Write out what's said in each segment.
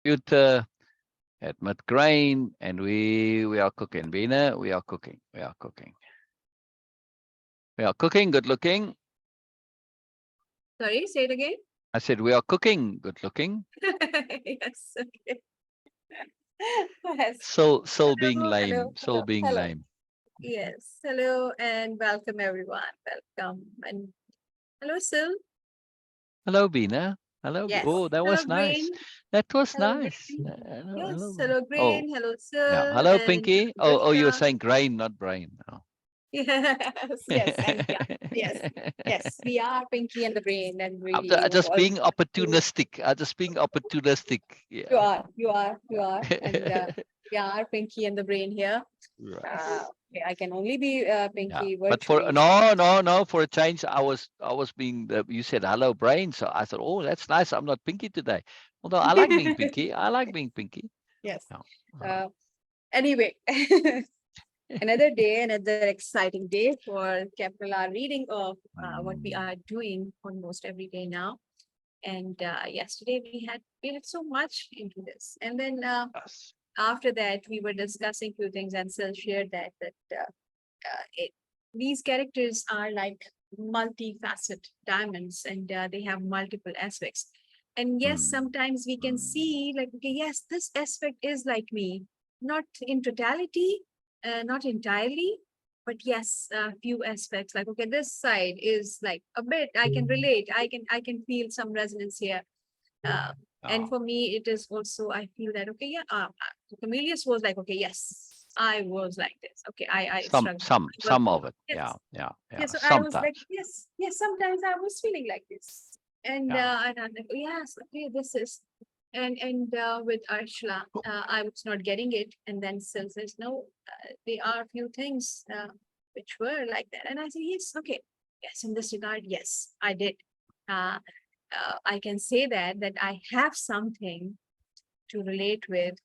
computer, admit grain, and we are cooking. Bina, we are cooking. We are cooking. We are cooking, good looking. Sorry, say it again. I said we are cooking, good looking. Yes, okay. Yes. Soul being Hello, lame. hello, Soul hello, being hello. lame. Yes, hello and welcome everyone. Welcome and hello, Sil. Hello, Bina. Hello. Yes, Oh, that hello, was nice. Grain. That was Hello, nice. Grain. Hello, Yes, hello. hello, Oh, Grain. Hello, yeah. Sil Hello, and Pinky. Oh, you were Ursula. saying grain, not brain. Oh. Yes, yes, and yeah, yes, yes. We are Pinky and the Brain, and I'm we would just all being want to. opportunistic. I'm just being opportunistic. You Yeah. are, you are, you are, and we are Pinky and the Brain here. Right. Okay, I can only be Yeah. Pinky But for virtually. no, for a change, I was being you said hello, brain. So I thought, oh, that's nice. I'm not Pinky today. Although I like being Pinky. I like being Pinky. Yes. Yeah. Anyway, another day, another exciting day for capital R reading of what we are doing almost every day now. And yesterday we had so much into this, and then Yes. after that we were discussing few things, and Sil shared that these characters are like multifaceted diamonds, and they have multiple aspects. And yes, Mm. sometimes we can see like, okay, yes, this aspect is like me, not in totality, not entirely, but yes, a few aspects like, okay, this side is like a bit, I can relate, I can feel some resonance here. uh, and Oh. for me, it is also, I feel that, okay, yeah, Comelius was like, okay, yes, I was like this. Okay, I Some struggled. some I was, some of it. Yeah, yes, yeah, yeah. yes. So I was like, Sometimes. yes, yes. Sometimes I was feeling like this, Yeah. and I'm like, oh, yes, okay, this is, and with Ursula, I was not getting it, and then Sil says, no, there are a few things which were like that, and I said, yes, okay, yes, in this regard, yes, I did. Uh, I can say that I have something to relate with,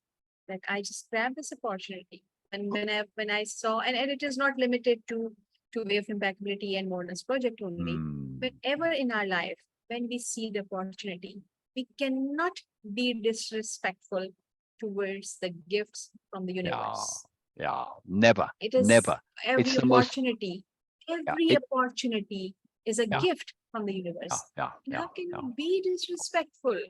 that I just grabbed this opportunity. And when I saw, and it is not limited to Way of Impeccability and Moreness project only. Mm. Whenever in our life, when we see the opportunity, we cannot be disrespectful towards the gifts from the Yeah. universe. Yeah. Never. It is Never. every It's the most. opportunity, Yeah. every opportunity is a Yeah. gift from the Yeah. universe. Yeah. And Yeah. how can Yeah. you be disrespectful?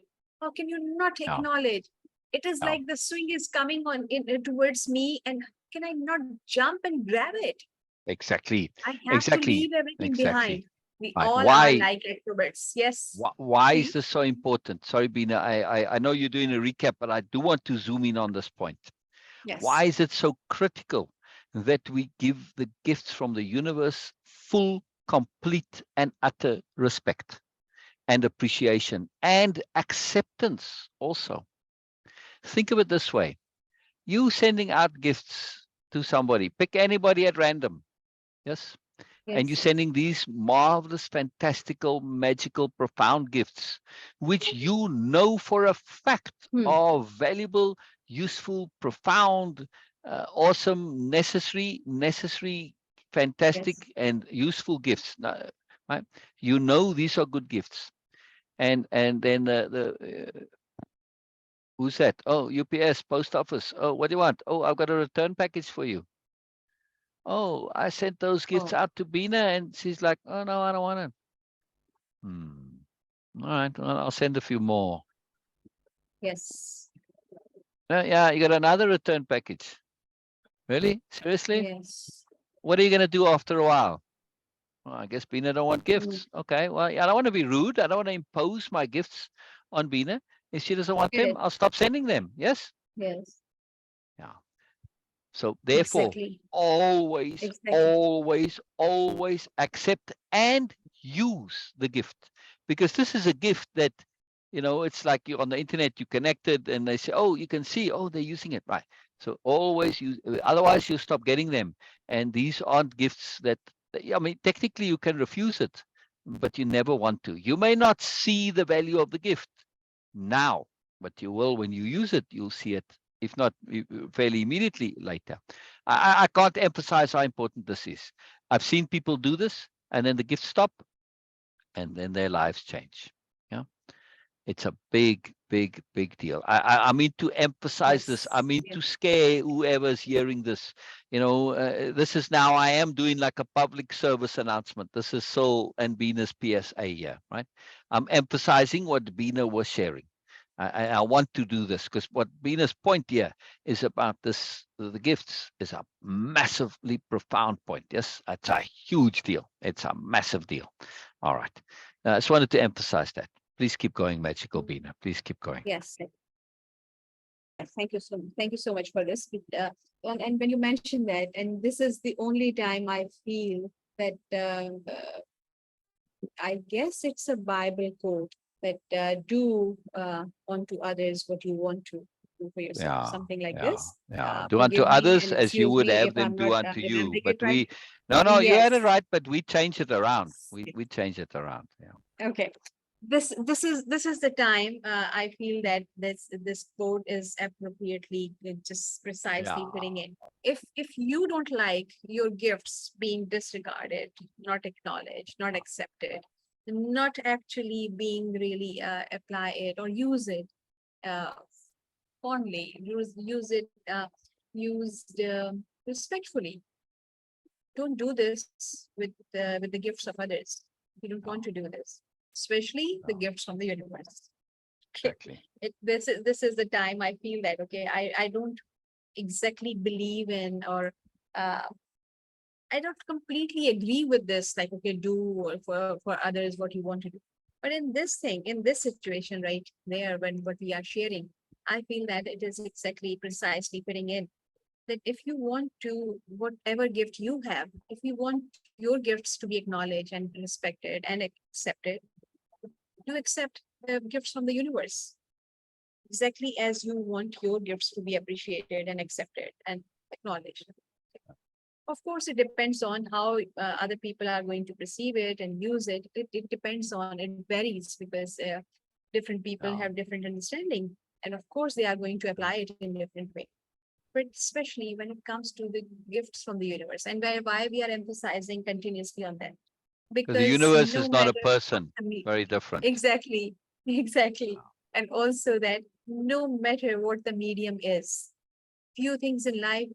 How can you not Yeah. acknowledge? It is Yeah. like the swing is coming on towards me, and can I not jump and grab it? Exactly. I have to Exactly. leave everything Exactly. behind. We Right. all are Why? like extroverts. Yes. Why is Mhm. this so important? Sorry, Bina. I know you're doing a recap, but I do want to zoom in on this point. Why Yes. is it so critical that we give the gifts from the universe full, complete, and utter respect and appreciation and acceptance also? Think of it this way. You sending out gifts to somebody, pick anybody at random, yes? And you're Yes. sending these marvelous, fantastical, magical, profound gifts, which you know for a fact Hmm. are valuable, useful, profound, awesome, necessary, fantastic, Yes. and useful gifts. Right? You know these are good gifts, and then who's that? Oh, UPS, post office. Oh, what do you want? Oh, I've got a return package for you. Oh, I sent those gifts Oh, out to Bina, and she's like, oh no, I don't want it. Hmm. All right, well, I'll send a few more. yes. Yeah, you got another return package. Really? Seriously? Yes. What are you gonna do after a while? Well, I guess Bina don't want Hmm. gifts. Okay, well, yeah, I don't want to be rude. I don't want to impose my gifts on Bina. If she doesn't want them, Correct. I'll stop sending them. Yes? Yes. Yeah. So therefore, Exactly. always, Exactly. always, always accept and use the gift. Because this is a gift that, it's like you on the internet, you connected and they say, oh, you can see, oh, they're using it. Right. So always use, otherwise you stop getting them. And these aren't gifts I mean, technically you can refuse it, but you never want to. You may not see the value of the gift now, but you will when you use it, you'll see it, if not fairly immediately later. I can't emphasize how important this is. I've seen people do this, and then the gifts stop, and then their lives change. Yeah. It's a big, big, big deal. I mean to emphasize this. I Yes. mean Yes. to scare whoever's hearing this. This is now I am doing like a public service announcement. This is Sol and Bina's PSA here, right? I'm emphasizing what Bina was sharing. I want to do this because what Bina's point here is about this. The gifts is a massively profound point. Yes, it's a huge deal. It's a massive deal. All right. I just wanted to emphasize that. Please keep going, Magical Mm. Bina. Please keep going. Yes. Thank you so much for this. And when you mentioned that, and this is the only time I feel that I guess it's a Bible quote that do unto others what you want to do for yourself, Yeah, something like yeah, this. yeah. Do unto Forgive me others and as you excuse would me if have them I'm not do unto you. remembering it But right. no, you had it Yes. right, but we change it around. We change it around. Yeah. Okay. This is the time I feel that this quote is appropriately just precisely Yeah. putting in. If you don't like your gifts being disregarded, not acknowledged, not accepted, not actually being really apply it or use it uh, fondly, use it used respectfully. Don't do this with the gifts of others. You don't want to No, do this, especially the no, gifts from the universe. Okay. exactly. This is the time I feel that okay, I don't exactly believe in or uh, I don't completely agree with this. Like okay, do for others what you want to do. But in this thing, in this situation right there, when what we are sharing, I feel that it is exactly precisely putting in that if you want to, whatever gift you have, if you want your gifts to be acknowledged and respected and accepted, you accept the gifts from the universe exactly as you want your gifts to be appreciated and accepted and acknowledged. Of course, it depends on how other people are going to perceive it and use it. It depends on, it varies because different people Yeah. have different understanding. And of course, they are going to apply it in different way. But especially when it comes to the gifts from the universe and why we are emphasizing continuously on that Because the because universe no is not a matter what person. the Very different. exactly exactly, and also that no matter what the medium is, few things in life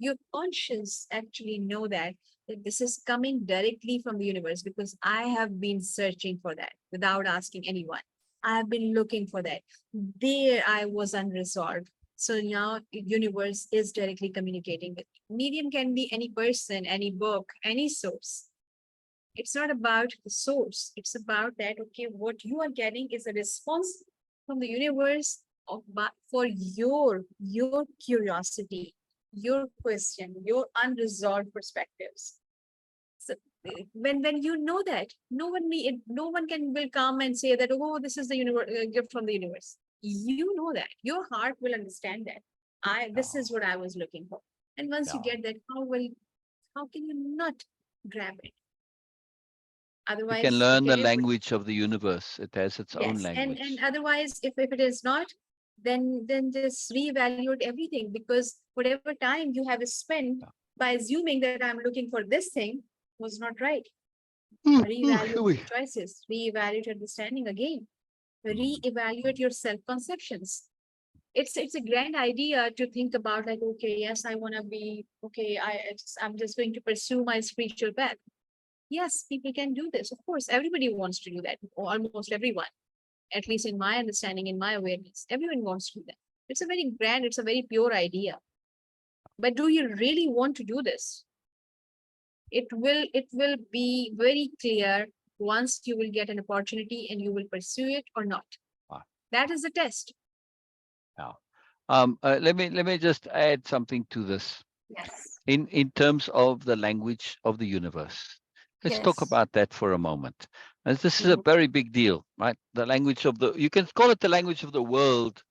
your conscience actually know that this is coming directly from the universe because I have been searching for that without asking anyone. I have been looking for that. There I was unresolved. So now the universe is directly communicating with me. Medium can be any person, any book, any source. It's not about the source. It's about that, okay, what you are getting is a response from the universe for your curiosity, your question, your unresolved perspectives. So when you know that, no one can will come and say that, oh, this is the gift from the universe. You know that. Your heart will understand that. This Yeah. is what I was looking for. And once you Yeah. get that, how can you not grab it? You can Otherwise, learn the okay, language of the universe. It has its own yes, and language. otherwise, if it is not, then just reevaluate everything because whatever time you have spent Yeah. by assuming that I'm looking for this thing was not right. Reevaluate Ooh, your choices, reevaluate your understanding again, mm, reevaluate mm. your self-conceptions. It's a grand idea to think about like, okay, yes, I want to be okay. I'm just going to pursue my spiritual path. Yes, people can do this. Of course, everybody wants to do that. Almost everyone, at least in my understanding, in my awareness, everyone wants to do that. It's a very grand, it's a very pure idea. But do you really want to do this? It will be very clear once you will get an opportunity and you will pursue it or not. Ah, That is the test. yeah. Let me just add something to this. Yes. In terms of the language of the universe. Let's talk Yes. about that for a moment. As this is a Mhm. very big deal, right? The language of the, you can call it the language of the world,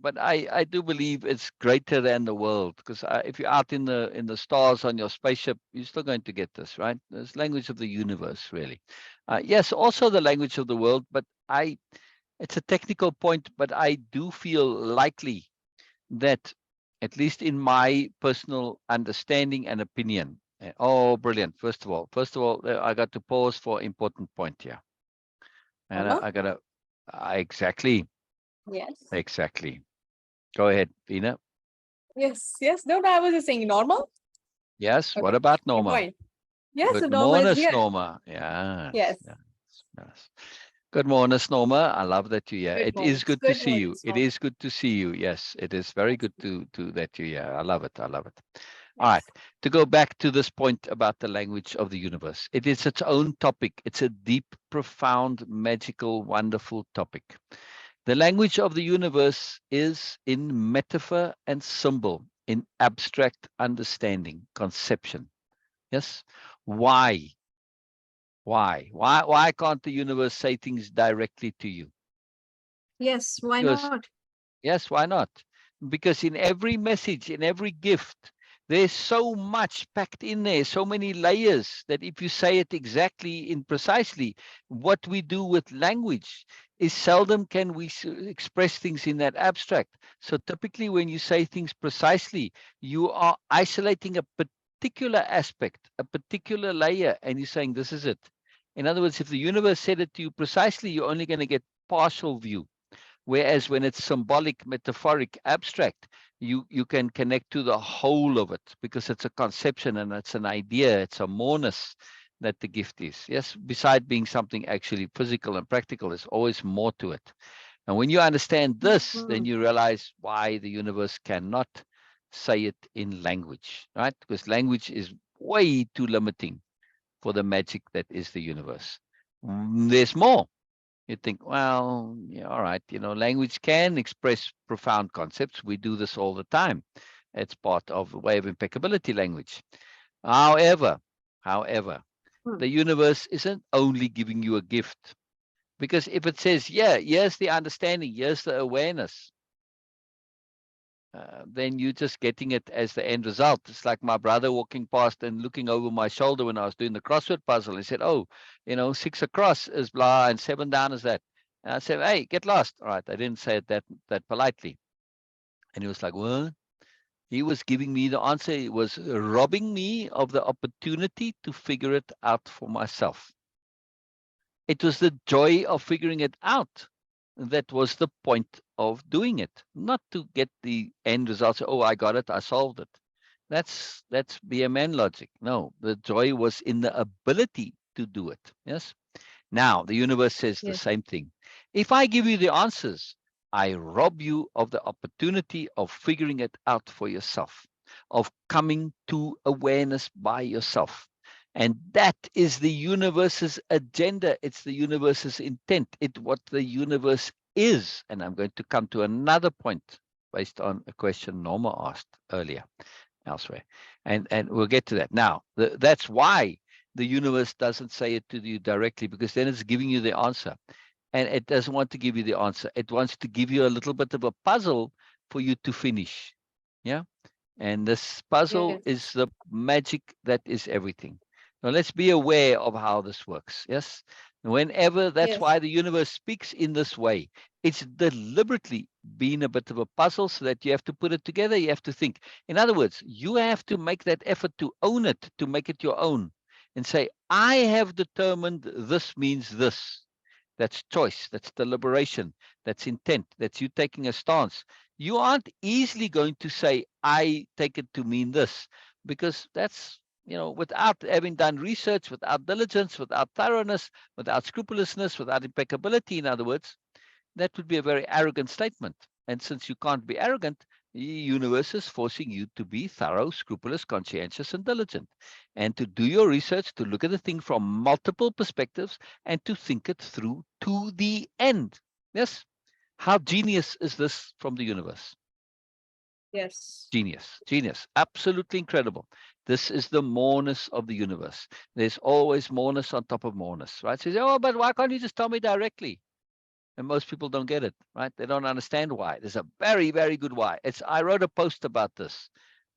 but I do believe it's greater than the world because if you're out in the stars on your spaceship, you're still going to get this, right? It's language of the universe, really. Yes, also the language of the world, but it's a technical point, but I do feel likely that, at least in my personal understanding and opinion. Oh, brilliant! First of all, I got to pause for important point here, and Uh-huh. I gotta. Exactly. Yes. Exactly. Go ahead, Ina. Yes. Yes. No, no, I was just saying normal. Yes. What Okay. about Keep Norma? going. Yes, the Good normal is morning, here. Norma. Yes. Yes. Yes. Yes. Good morning, Norma. I love that you're here. Good It is morning. good to Good see morning, you. It Norma. is good to see you. Yes, it is very Yes. good to that you're here. I love it. I love it. All right. Yes. To go back to this point about the language of the universe, it is its own topic. It's a deep, profound, magical, wonderful topic. The language of the universe is in metaphor and symbol, in abstract understanding, conception. Yes. Why? Why can't the universe say things directly to you? Yes, why Because, not? yes, why not? Because in every message, in every gift, there's so much packed in there, so many layers that if you say it exactly in precisely, what we do with language is seldom can we express things in that abstract. So typically when you say things precisely, you are isolating a particular aspect, a particular layer, and you're saying this is it. In other words, if the universe said it to you precisely, you're only going to get partial view. Whereas when it's symbolic, metaphoric, abstract, you can connect to the whole of it because it's a conception and it's an idea, it's a moreness that the gift is. Yes, beside being something actually physical and practical, there's always more to it. And when you understand this, then Mhm. you realize why the universe cannot say it in language, right? Because language is way too limiting for the magic that is the universe. There's more. You think, well, yeah, all right, language can express profound concepts. We do this all the time. It's part of the way of impeccability language. However, however, Hmm. the universe isn't only giving you a gift. Because if it says, yeah, here's the understanding, here's the awareness, then you're just getting it as the end result. It's like my brother walking past and looking over my shoulder when I was doing the crossword puzzle. He said, oh, 6 across is blah and 7 down is that. And I said, hey, get lost. All right. I didn't say it that politely. And he was like, what? He was giving me the answer. He was robbing me of the opportunity to figure it out for myself. It was the joy of figuring it out that was the point of doing it, not to get the end results. Oh, I got it, I solved it. That's BMN logic. No, the joy was in the ability to do it. Yes. Now the universe says the Yes. same thing. If I give you the answers, I rob you of the opportunity of figuring it out for yourself, of coming to awareness by yourself. And that is the universe's agenda. It's the universe's intent. It's what the universe is. And I'm going to come to another point based on a question Norma asked earlier elsewhere. And we'll get to that. Now, that's why the universe doesn't say it to you directly, because then it's giving you the answer. And it doesn't want to give you the answer. It wants to give you a little bit of a puzzle for you to finish. Yeah. And this puzzle Yes. is the magic that is everything. Now let's be aware of how this works. Yes. Whenever, that's Yes. why the universe speaks in this way. It's deliberately been a bit of a puzzle so that you have to put it together. You have to think. In other words, you have to make that effort to own it, to make it your own and say, I have determined this means this. That's choice. That's deliberation. That's intent. That's you taking a stance. You aren't easily going to say, I take it to mean this, because that's, without having done research, without diligence, without thoroughness, without scrupulousness, without impeccability, in other words, that would be a very arrogant statement. And since you can't be arrogant, the universe is forcing you to be thorough, scrupulous, conscientious, and diligent, and to do your research, to look at the thing from multiple perspectives, and to think it through to the end. Yes? How genius is this from the universe? Yes. Genius, genius, absolutely incredible. This is the moreness of the universe. There's always moreness on top of moreness, right? So you say, oh, but why can't you just tell me directly? And most people don't get it, right? They don't understand why. There's a very, very good why. I wrote a post about this.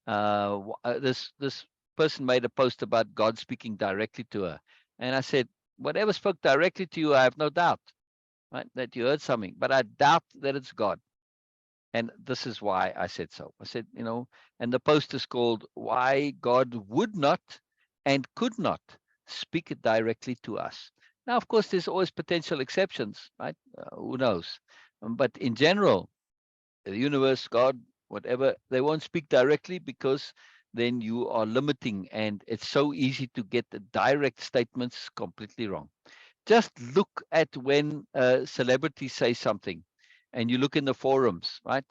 This person made a post about God speaking directly to her, and I said, whatever spoke directly to you, I have no doubt, right, that you heard something, but I doubt that it's God. And this is why I said so. I said, and the post is called "Why God Would Not and Could Not Speak Directly to Us." Now, of course, there's always potential exceptions, right? Who knows? But in general, the universe, God, whatever, they won't speak directly because then you are limiting, and it's so easy to get the direct statements completely wrong. Just look at when celebrities say something, and you look in the forums, right?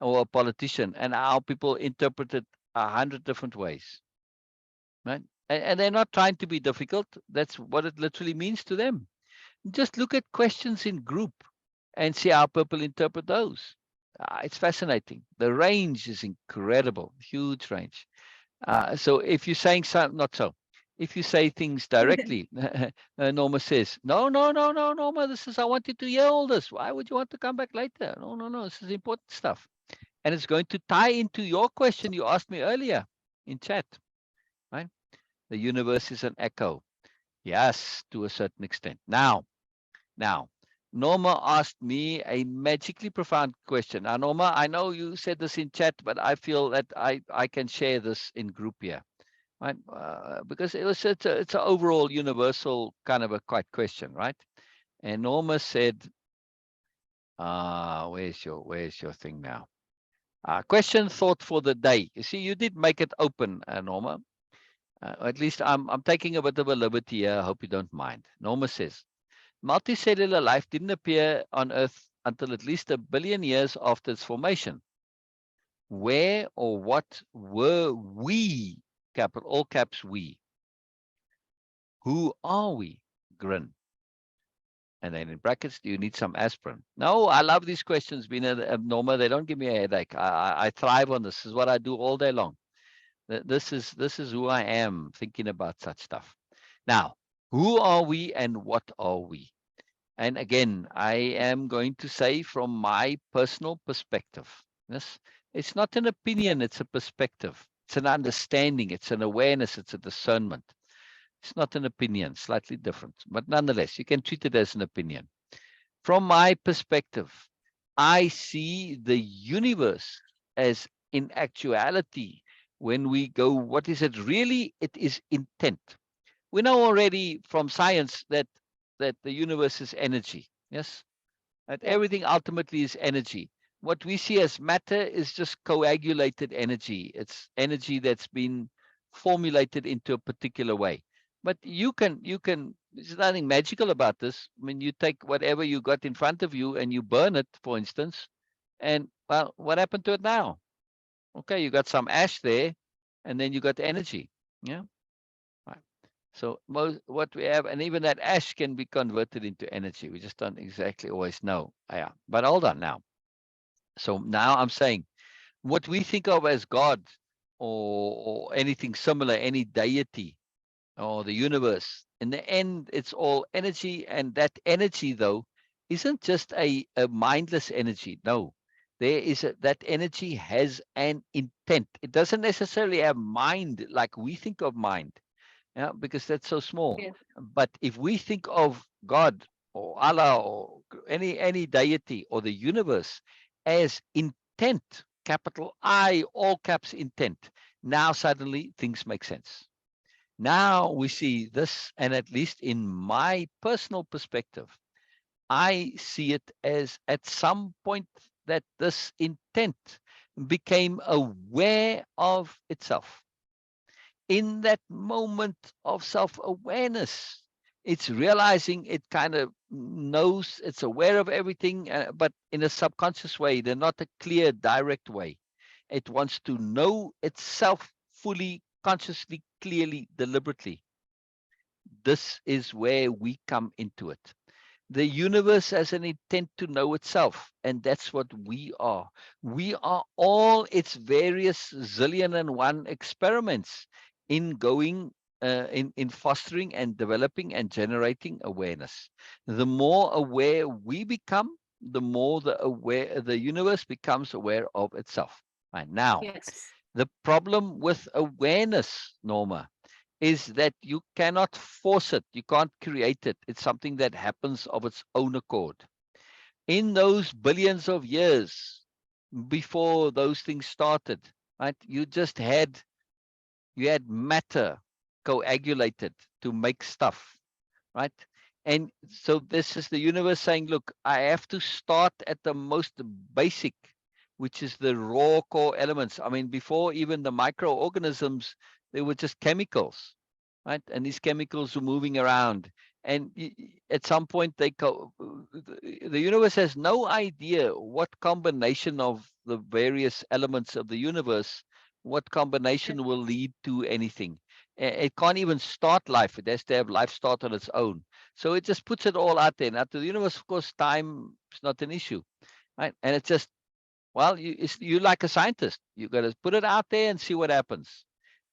Or a politician, and how people interpret it 100 different ways, right? And they're not trying to be difficult. That's what it literally means to them. Just look at questions in group and see how people interpret those. It's fascinating. The range is incredible, huge range. So if you're saying something, not so. If you say things directly, Norma says, no, no, no, no, Norma, this is, I wanted to hear all this. Why would you want to come back later? No, no, no, this is important stuff. And it's going to tie into your question you asked me earlier in chat, right? The universe is an echo. Yes, to a certain extent. Now, Norma asked me a magically profound question. Now, Norma, I know you said this in chat, but I feel that I can share this in group here, right? Because it's an overall universal kind of a quite question, right? And Norma said, where's your thing now? Question thought for the day. You see, you did make it open, Norma. At least I'm taking a bit of a liberty here. I hope you don't mind. Norma says, multicellular life didn't appear on Earth until at least 1 billion years after its formation. Where or what were we? Capital, all caps, we. Who are we? Grin. And then in brackets, do you need some aspirin? No, I love these questions, Bina, Norma. They don't give me a headache. I thrive on this. This is what I do all day long. This is who I am, thinking about such stuff. Now, who are we and what are we? And again, I am going to say from my personal perspective, yes, it's not an opinion, it's a perspective. It's an understanding, it's an awareness, it's a discernment. It's not an opinion, slightly different, but nonetheless, you can treat it as an opinion. From my perspective, I see the universe as, in actuality, when we go, what is it really? It is intent. We know already from science that the universe is energy. Yes, that Yeah. everything ultimately is energy. What we see as matter is just coagulated energy. It's energy that's been formulated into a particular way. But there's nothing magical about this. I mean, you take whatever you got in front of you and you burn it, for instance, and well, what happened to it now? Okay, you got some ash there, and then you got energy. Yeah. Right. So what we have, and even that ash can be converted into energy. We just don't exactly always know. Yeah. But hold on now. So now I'm saying what we think of as God, or anything similar, any deity or the universe, in the end, it's all energy. And that energy, though, isn't just a mindless energy. No, that energy has an intent. It doesn't necessarily have mind like we think of mind. Yeah, because that's so small. Yes. But if we think of God or Allah or any deity or the universe as intent, capital I, all caps intent, now suddenly things make sense. Now we see this, and at least in my personal perspective, I see it as at some point that this intent became aware of itself. In that moment of self-awareness, it's realizing it kind of knows, it's aware of everything, but in a subconscious way. They're not a clear, direct way. It wants to know itself fully, consciously, clearly, deliberately. This is where we come into it. The universe has an intent to know itself, and that's what we are. We are all its various zillion and one experiments in going, in fostering and developing and generating awareness. The more aware we become, the more the universe becomes aware of itself. Right now, Yes. the problem with awareness, Norma, is that you cannot force it. You can't create it. It's something that happens of its own accord. In those billions of years before those things started, right? You had matter coagulated to make stuff, right? And so this is the universe saying, look, I have to start at the most basic, which is the raw core elements. I mean, before even the microorganisms, they were just chemicals, right? And these chemicals were moving around. And at some point, the universe has no idea what combination of the various elements of the universe, what combination will lead to anything. It can't even start life. It has to have life start on its own. So it just puts it all out there. Now, to the universe, of course, time is not an issue, right? And it's just, well, you're like a scientist. You got to put it out there and see what happens.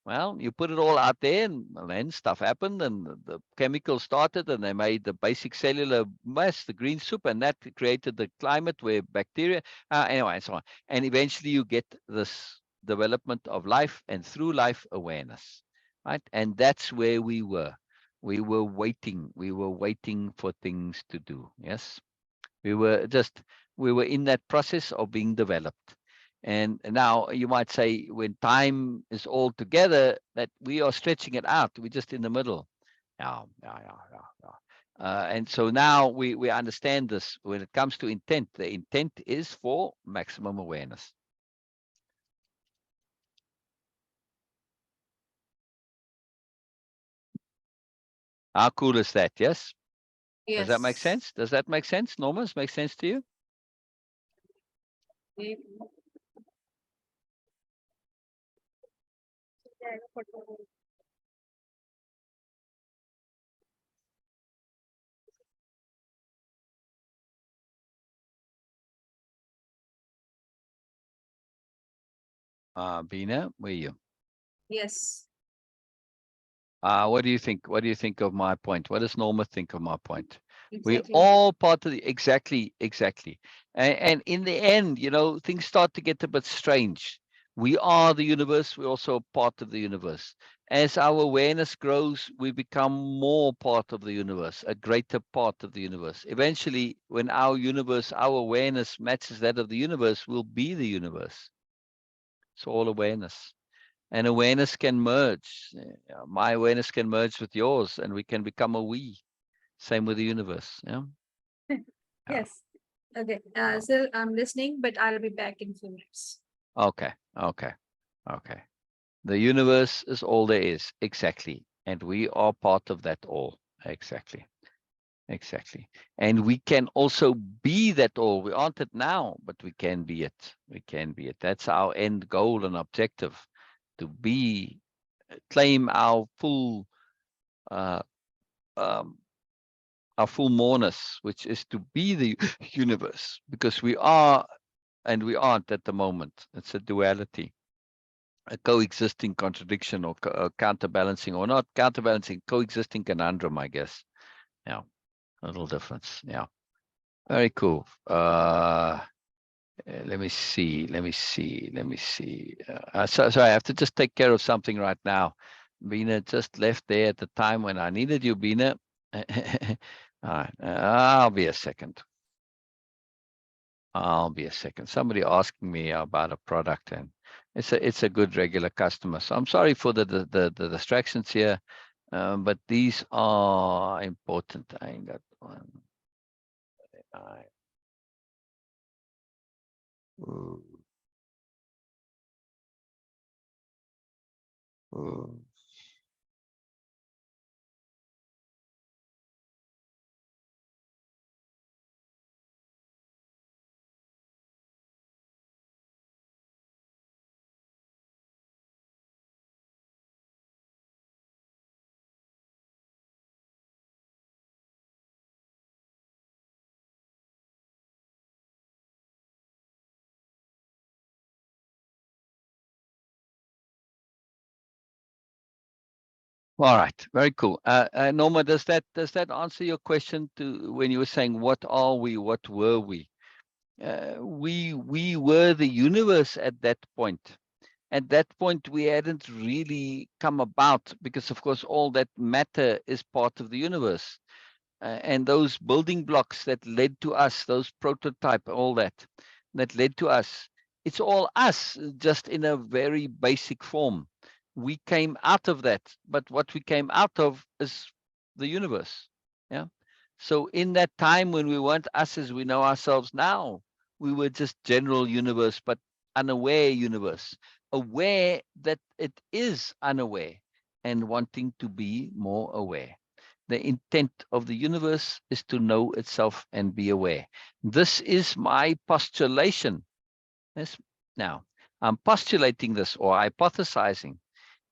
Well, you put it all out there, and then stuff happened, and the chemicals started, and they made the basic cellular mass, the green soup, and that created the climate where bacteria, anyway, and so on. And eventually you get this development of life, and through life, awareness, right? And that's where we were. We were waiting. We were waiting for things to do. Yes. We were in that process of being developed. And now you might say, when time is all together, that we are stretching it out. We're just in the middle. Yeah. And so now we understand this. When it comes to intent, the intent is for maximum awareness. How cool is that? Yes. Does that make Yes. sense? Does that make sense? Norma, does it make sense to you? Bina, where are you? Yes. What do you think? What do you think of my point? What does Norma think of my point? We're Exactly. all part of the, exactly. And in the end, things start to get a bit strange. We are the universe. We're also a part of the universe. As our awareness grows, we become more part of the universe, a greater part of the universe. Eventually, when our awareness matches that of the universe, we'll be the universe. It's all awareness. And awareness can merge. My awareness can merge with yours, and we can become a we. Same with the universe. Yeah. Yes. Okay. Yeah. So I'm listening, but I'll be back in 2 minutes. Okay. The universe is all there is. Exactly. And we are part of that all. Exactly. And we can also be that all. We aren't it now, but we can be it. That's our end goal and objective, to claim our full moreness, which is to be the universe, because we are and we aren't at the moment. It's a duality, a coexisting contradiction, or counterbalancing, or not counterbalancing, coexisting conundrum, I guess. Yeah, a little difference. Yeah, very cool. Let me see. So I have to just take care of something right now. Bina just left there at the time when I needed you, Bina. All right, I'll be a second. Somebody asking me about a product, and it's a good regular customer. So I'm sorry for the distractions here, but these are important. I ain't got one. Ooh, ooh. All right, very cool. Norma, does that answer your question to when you were saying what are we, what were we? We were the universe at that point. At that point, we hadn't really come about, because, of course, all that matter is part of the universe. And those building blocks that led to us, those prototype, all that led to us, it's all us, just in a very basic form. We came out of that, but what we came out of is the universe. Yeah. So in that time when we weren't us as we know ourselves now, we were just general universe, but unaware universe, aware that it is unaware and wanting to be more aware. The intent of the universe is to know itself and be aware. This is my postulation. Yes. Now, I'm postulating this or hypothesizing.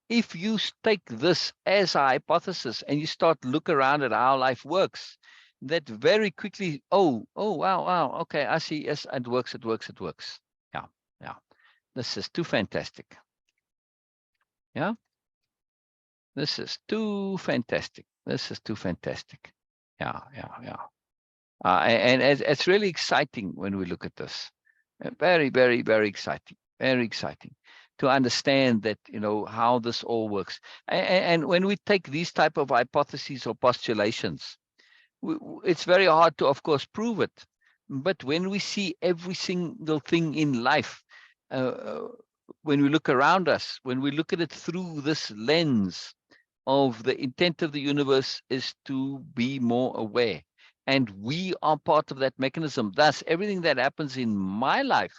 If you take this as a hypothesis and you start look around at how life works, that very quickly, oh, wow, okay, I see, yes, it works. Yeah, yeah. This is too fantastic. Yeah, this is too fantastic. Yeah. And it's really exciting when we look at this. Very, very, very exciting. Very exciting to understand that, how this all works. And when we take these type of hypotheses or postulations, it's very hard to, of course, prove it. But when we see every single thing in life, uh, when we look around us, when we look at it through this lens of the intent of the universe is to be more aware. And we are part of that mechanism. Thus, everything that happens in my life,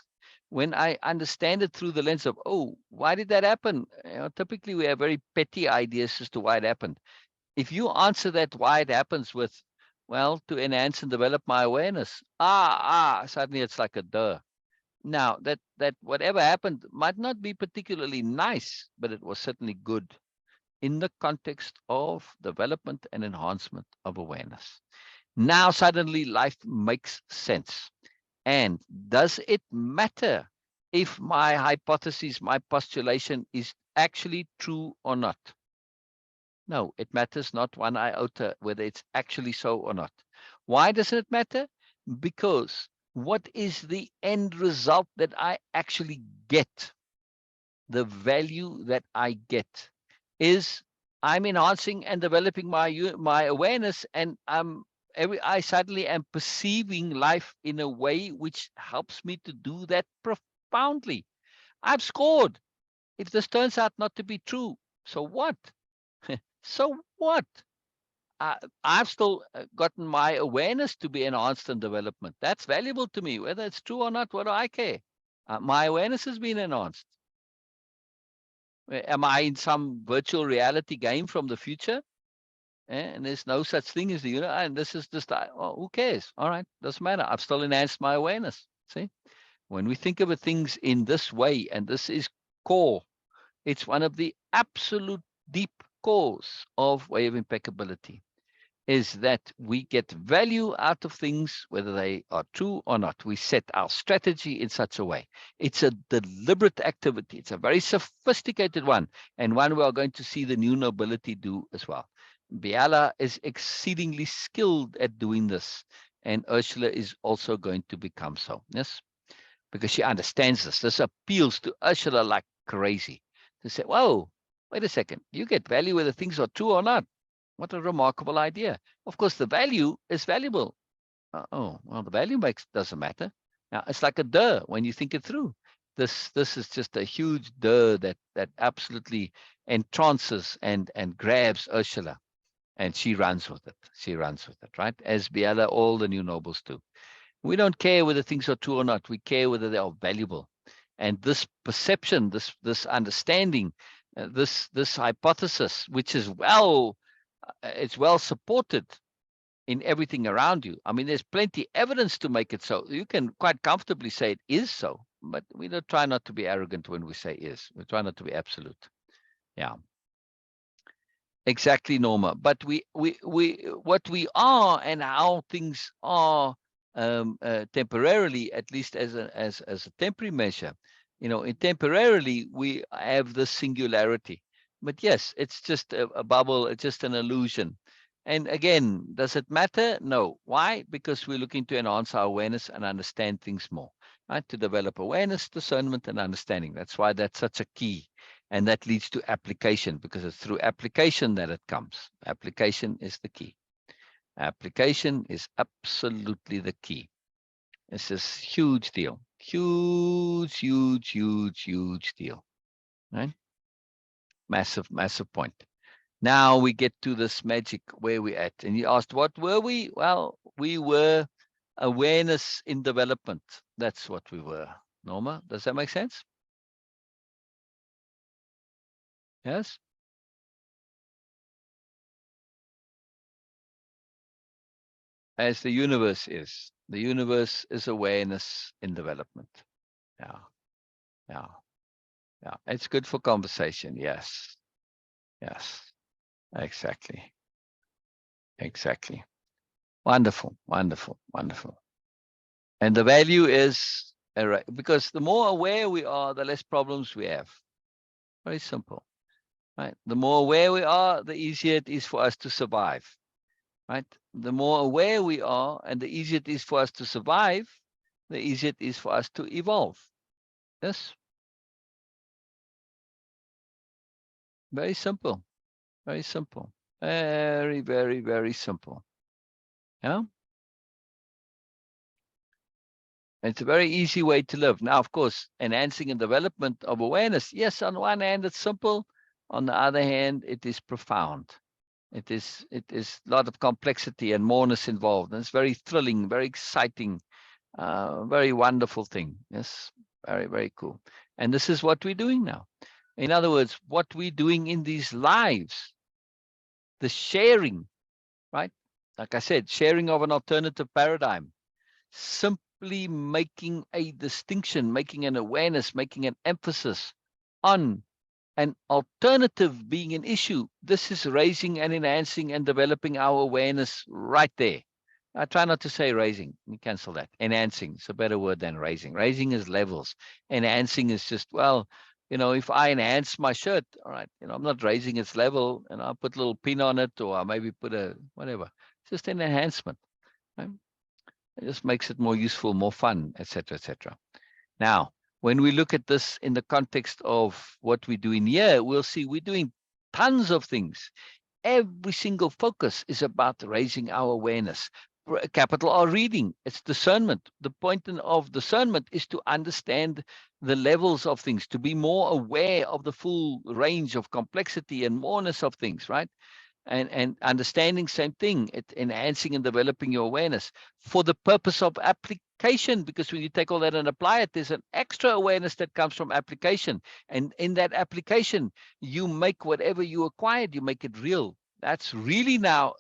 when I understand it through the lens of, oh, why did that happen? Typically, we have very petty ideas as to why it happened. If you answer that why it happens with, well, to enhance and develop my awareness, suddenly it's like a duh. Now, that whatever happened might not be particularly nice, but it was certainly good in the context of development and enhancement of awareness. Now, suddenly life makes sense. And does it matter if my hypothesis, my postulation is actually true or not? No, it matters not one iota whether it's actually so or not. Why doesn't it matter? Because what is the end result that I actually get? The value that I get is I'm enhancing and developing my awareness, and I suddenly am perceiving life in a way which helps me to do that profoundly. I've scored. If this turns out not to be true, so what? So what? I've still gotten my awareness to be enhanced and development. That's valuable to me, whether it's true or not. What do I care? My awareness has been enhanced. Am I in some virtual reality game from the future? And there's no such thing as the universe. And this is just, who cares? All right, doesn't matter. I've still enhanced my awareness. See, when we think of things in this way, and this is core, it's one of the absolute deep cores of Way of Impeccability, is that we get value out of things, whether they are true or not. We set our strategy in such a way. It's a deliberate activity. It's a very sophisticated one, and one we are going to see the new nobility do as well. Biella is exceedingly skilled at doing this, and Ursula is also going to become so. Yes, because she understands this. This appeals to Ursula like crazy. To say, whoa, wait a second, you get value whether things are true or not. What a remarkable idea. Of course, the value is valuable. Well, the value doesn't matter. Now, it's like a duh when you think it through. This is just a huge duh that absolutely entrances and grabs Ursula, and she runs with it. Right? As Biella, all the new nobles do. We don't care whether things are true or not. We care whether they are valuable. And this perception, this understanding, this hypothesis, which is it's well supported in everything around you. I mean, there's plenty evidence to make it so. You can quite comfortably say it is so, but we don't try not to be arrogant when we say is. We try not to be absolute. Yeah. Exactly, Norma. But what we are and how things are temporarily, at least as a temporary measure, in temporarily we have this singularity. But yes, it's just a bubble. It's just an illusion. And again, does it matter? No. Why? Because we're looking to enhance our awareness and understand things more, right? To develop awareness, discernment, and understanding. That's why that's such a key. And that leads to application, because it's through application that it comes. Application is the key. Application is absolutely the key. It's this huge deal. Huge, huge, huge, huge deal. Right? Massive, massive point. Now we get to this magic where we at. And you asked, what were we? Well, we were awareness in development. That's what we were. Norma, does that make sense? Yes? As the universe is. The universe is awareness in development. Yeah. Yeah. Yeah. It's good for conversation. Yes. Yes. Exactly. Exactly. Wonderful. Wonderful. Wonderful. And the value is, because the more aware we are, the less problems we have. Very simple. Right? The more aware we are, the easier it is for us to survive. Right? The more aware we are and the easier it is for us to survive, the easier it is for us to evolve. Yes? Very simple. Very simple. Very, very, very simple. Yeah? It's a very easy way to live. Now, of course, enhancing and development of awareness. Yes, on one hand, it's simple. On the other hand, it is profound. It is a lot of complexity and moreness involved. And it's very thrilling, very exciting, very wonderful thing. Yes, very, very cool. And this is what we're doing now. In other words, what we're doing in these lives, the sharing, right? Like I said, sharing of an alternative paradigm, simply making a distinction, making an awareness, making an emphasis on an alternative being an issue. This is raising and enhancing and developing our awareness right there. I try not to say raising. We cancel that. Enhancing is a better word than raising. Raising is levels. Enhancing is just, well, if I enhance my shirt, all right, I'm not raising its level, and I'll put a little pin on it, or I maybe put a whatever. It's just an enhancement. Right? It just makes it more useful, more fun, etc., etc. Now, when we look at this in the context of what we're doing here, we'll see we're doing tons of things. Every single focus is about raising our awareness. Capital R reading, it's discernment. The point of discernment is to understand the levels of things, to be more aware of the full range of complexity and moreness of things, right? And understanding, same thing, enhancing and developing your awareness for the purpose of application, because when you take all that and apply it, there's an extra awareness that comes from application. And in that application, you make whatever you acquired, you make it real. That's really now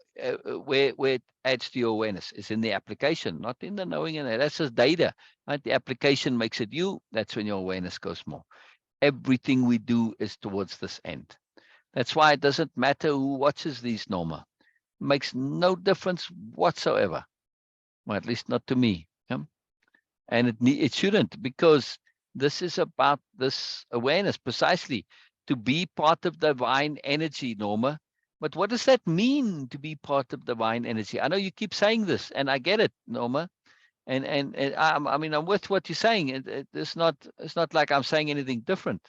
where it adds to your awareness, is in the application, not in the knowing. And that's just data, right? The application makes it you. That's when your awareness goes more. Everything we do is towards this end. That's why it doesn't matter who watches these, Norma. It makes no difference whatsoever. Well, at least not to me. Yeah? And it shouldn't, because this is about this awareness, precisely to be part of divine energy, Norma. But what does that mean, to be part of divine energy? I know you keep saying this, and I get it, Norma. And I mean, I'm with what you're saying. It's not like I'm saying anything different.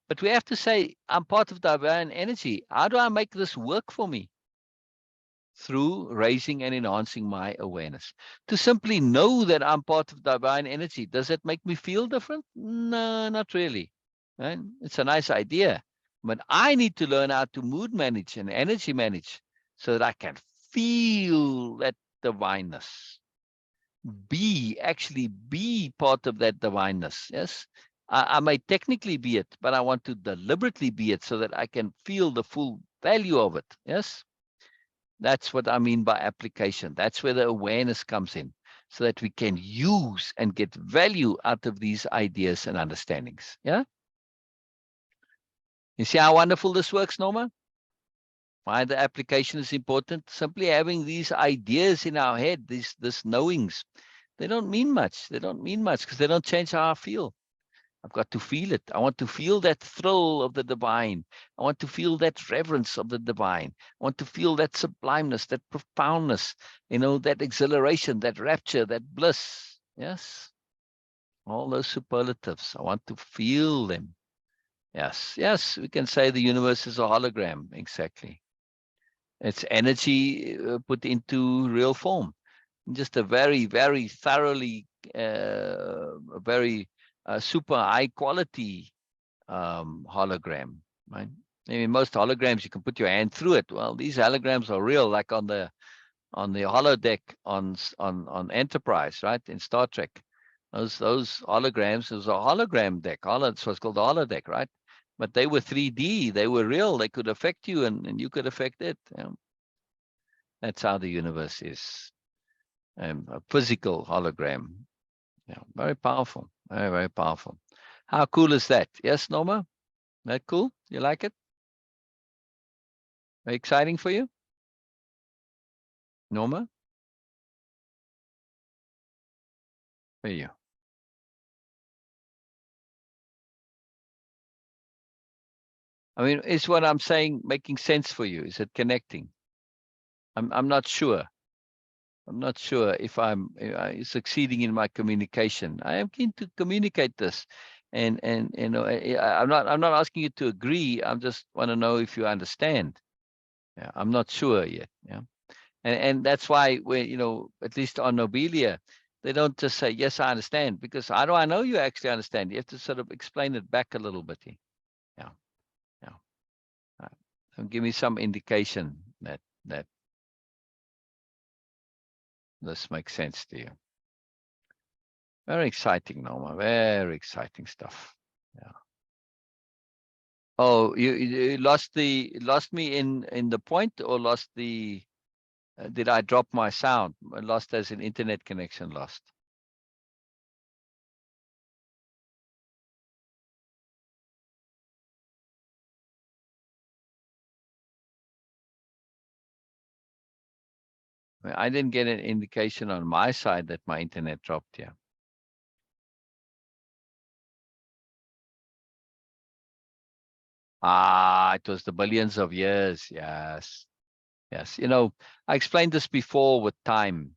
But we have to say, I'm part of divine energy. How do I make this work for me? Through raising and enhancing my awareness. To simply know that I'm part of divine energy, does it make me feel different? No, not really. Right? It's a nice idea. But I need to learn how to mood manage and energy manage so that I can feel that divineness. Actually be part of that divineness. Yes, I may technically be it, but I want to deliberately be it so that I can feel the full value of it. Yes, that's what I mean by application. That's where the awareness comes in, so that we can use and get value out of these ideas and understandings. Yeah, you see how wonderful this works, Norma? Why the application is important? Simply having these ideas in our head, this knowings, they don't mean much. They don't mean much because they don't change how I feel. I've got to feel it. I want to feel that thrill of the divine. I want to feel that reverence of the divine. I want to feel that sublimeness, that profoundness, that exhilaration, that rapture, that bliss. Yes. All those superlatives. I want to feel them. Yes. Yes. We can say the universe is a hologram. Exactly. It's energy put into real form. Just a very, very thoroughly, very super high quality hologram, right? I mean, most holograms, you can put your hand through it. Well, these holograms are real, like on the holodeck on Enterprise, right? In Star Trek. Those holograms, it was a hologram deck. It was called the holodeck, right? But they were 3D, they were real, they could affect you and you could affect it. That's how the universe is. A physical hologram. Yeah, very powerful. Very, very powerful. How cool is that? Yes, Norma? That cool? You like it? Very exciting for you? Norma? For you. I mean, is what I'm saying making sense for you? Is it connecting? I'm not sure. I'm not sure if I'm succeeding in my communication. I am keen to communicate this, and you know, I'm not asking you to agree. I just want to know if you understand. Yeah, I'm not sure yet. Yeah, and that's why we, at least on Nobelia, they don't just say yes, I understand, because how do I know you actually understand? You have to sort of explain it back a little bit. Yeah, yeah. So give me some indication that this makes sense to you. Very exciting, Norma. Very exciting stuff. Yeah. Oh, you lost me in the point, or lost the? Did I drop my sound? Lost as an internet connection lost. I didn't get an indication on my side that my internet dropped here. Ah, it was the billions of years. Yes. Yes. I explained this before with time.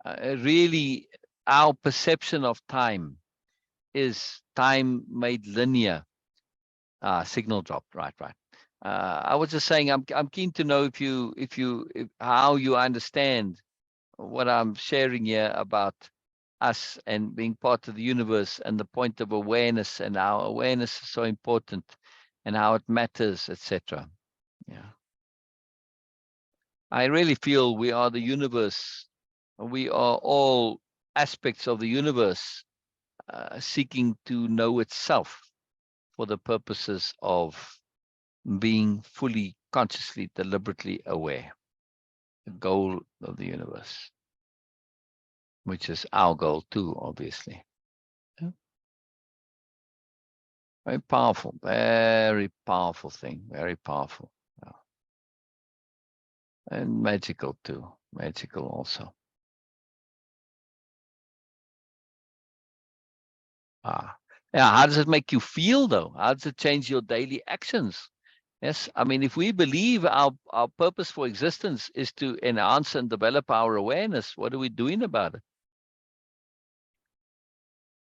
Really, our perception of time is time made linear. Signal dropped. Right. I was just saying, I'm keen to know how you understand what I'm sharing here about us and being part of the universe, and the point of awareness, and how awareness is so important and how it matters, etc. Yeah. I really feel we are the universe. We are all aspects of the universe, seeking to know itself for the purposes of being fully, consciously, deliberately aware. The goal of the universe, which is our goal too, obviously. Yeah. Very powerful thing, very powerful. Yeah. And magical too, magical also. Yeah, how does it make you feel though? How does it change your daily actions? Yes, I mean, if we believe our purpose for existence is to enhance and develop our awareness, what are we doing about it?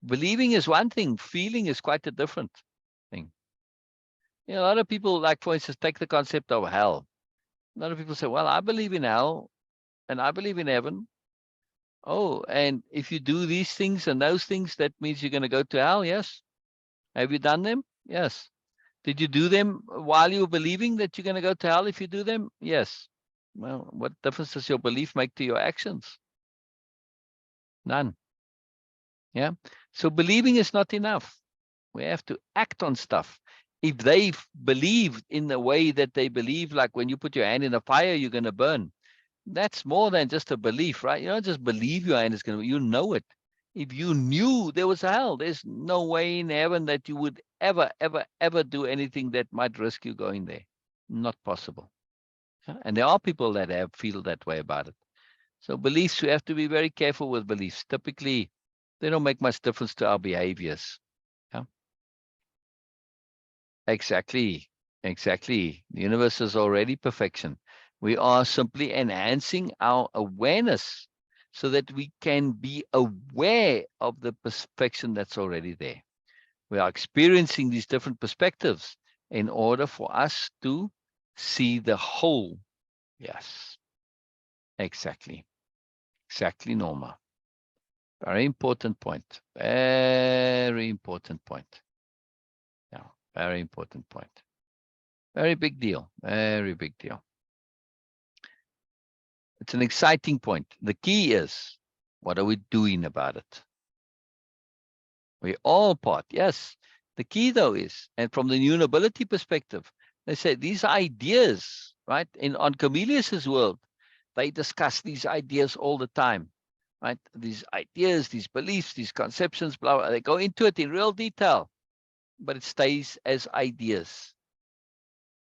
Believing is one thing, feeling is quite a different thing. A lot of people, like, for instance, take the concept of hell. A lot of people say, well, I believe in hell and I believe in heaven. Oh, and if you do these things and those things, that means you're going to go to hell. Yes. Have you done them? Yes. Did you do them while you were believing that you're going to go to hell if you do them? Yes. Well, what difference does your belief make to your actions? None. Yeah. So believing is not enough. We have to act on stuff. If they believe in the way that they believe, like when you put your hand in a fire, you're going to burn. That's more than just a belief, right? You don't just believe your hand is going to, you know it. If you knew there was a hell, there's no way in heaven that you would ever do anything that might risk you going there. Not possible. And there are people that feel that way about it. So beliefs, we have to be very careful with beliefs. Typically, they don't make much difference to our behaviors. Yeah. Exactly. The universe is already perfection. We are simply enhancing our awareness so that we can be aware of the perfection that's already there. We are experiencing these different perspectives in order for us to see the whole. Yes, exactly, Norma. Very important point. Very important point. Yeah, very important point. Very big deal. Very big deal. It's an exciting point. The key is, what are we doing about it? We all part, yes. The key though is, and from the new nobility perspective, they say these ideas, right? On Comelius's world, they discuss these ideas all the time, right? These ideas, these beliefs, these conceptions, blah, blah. They go into it in real detail, but it stays as ideas.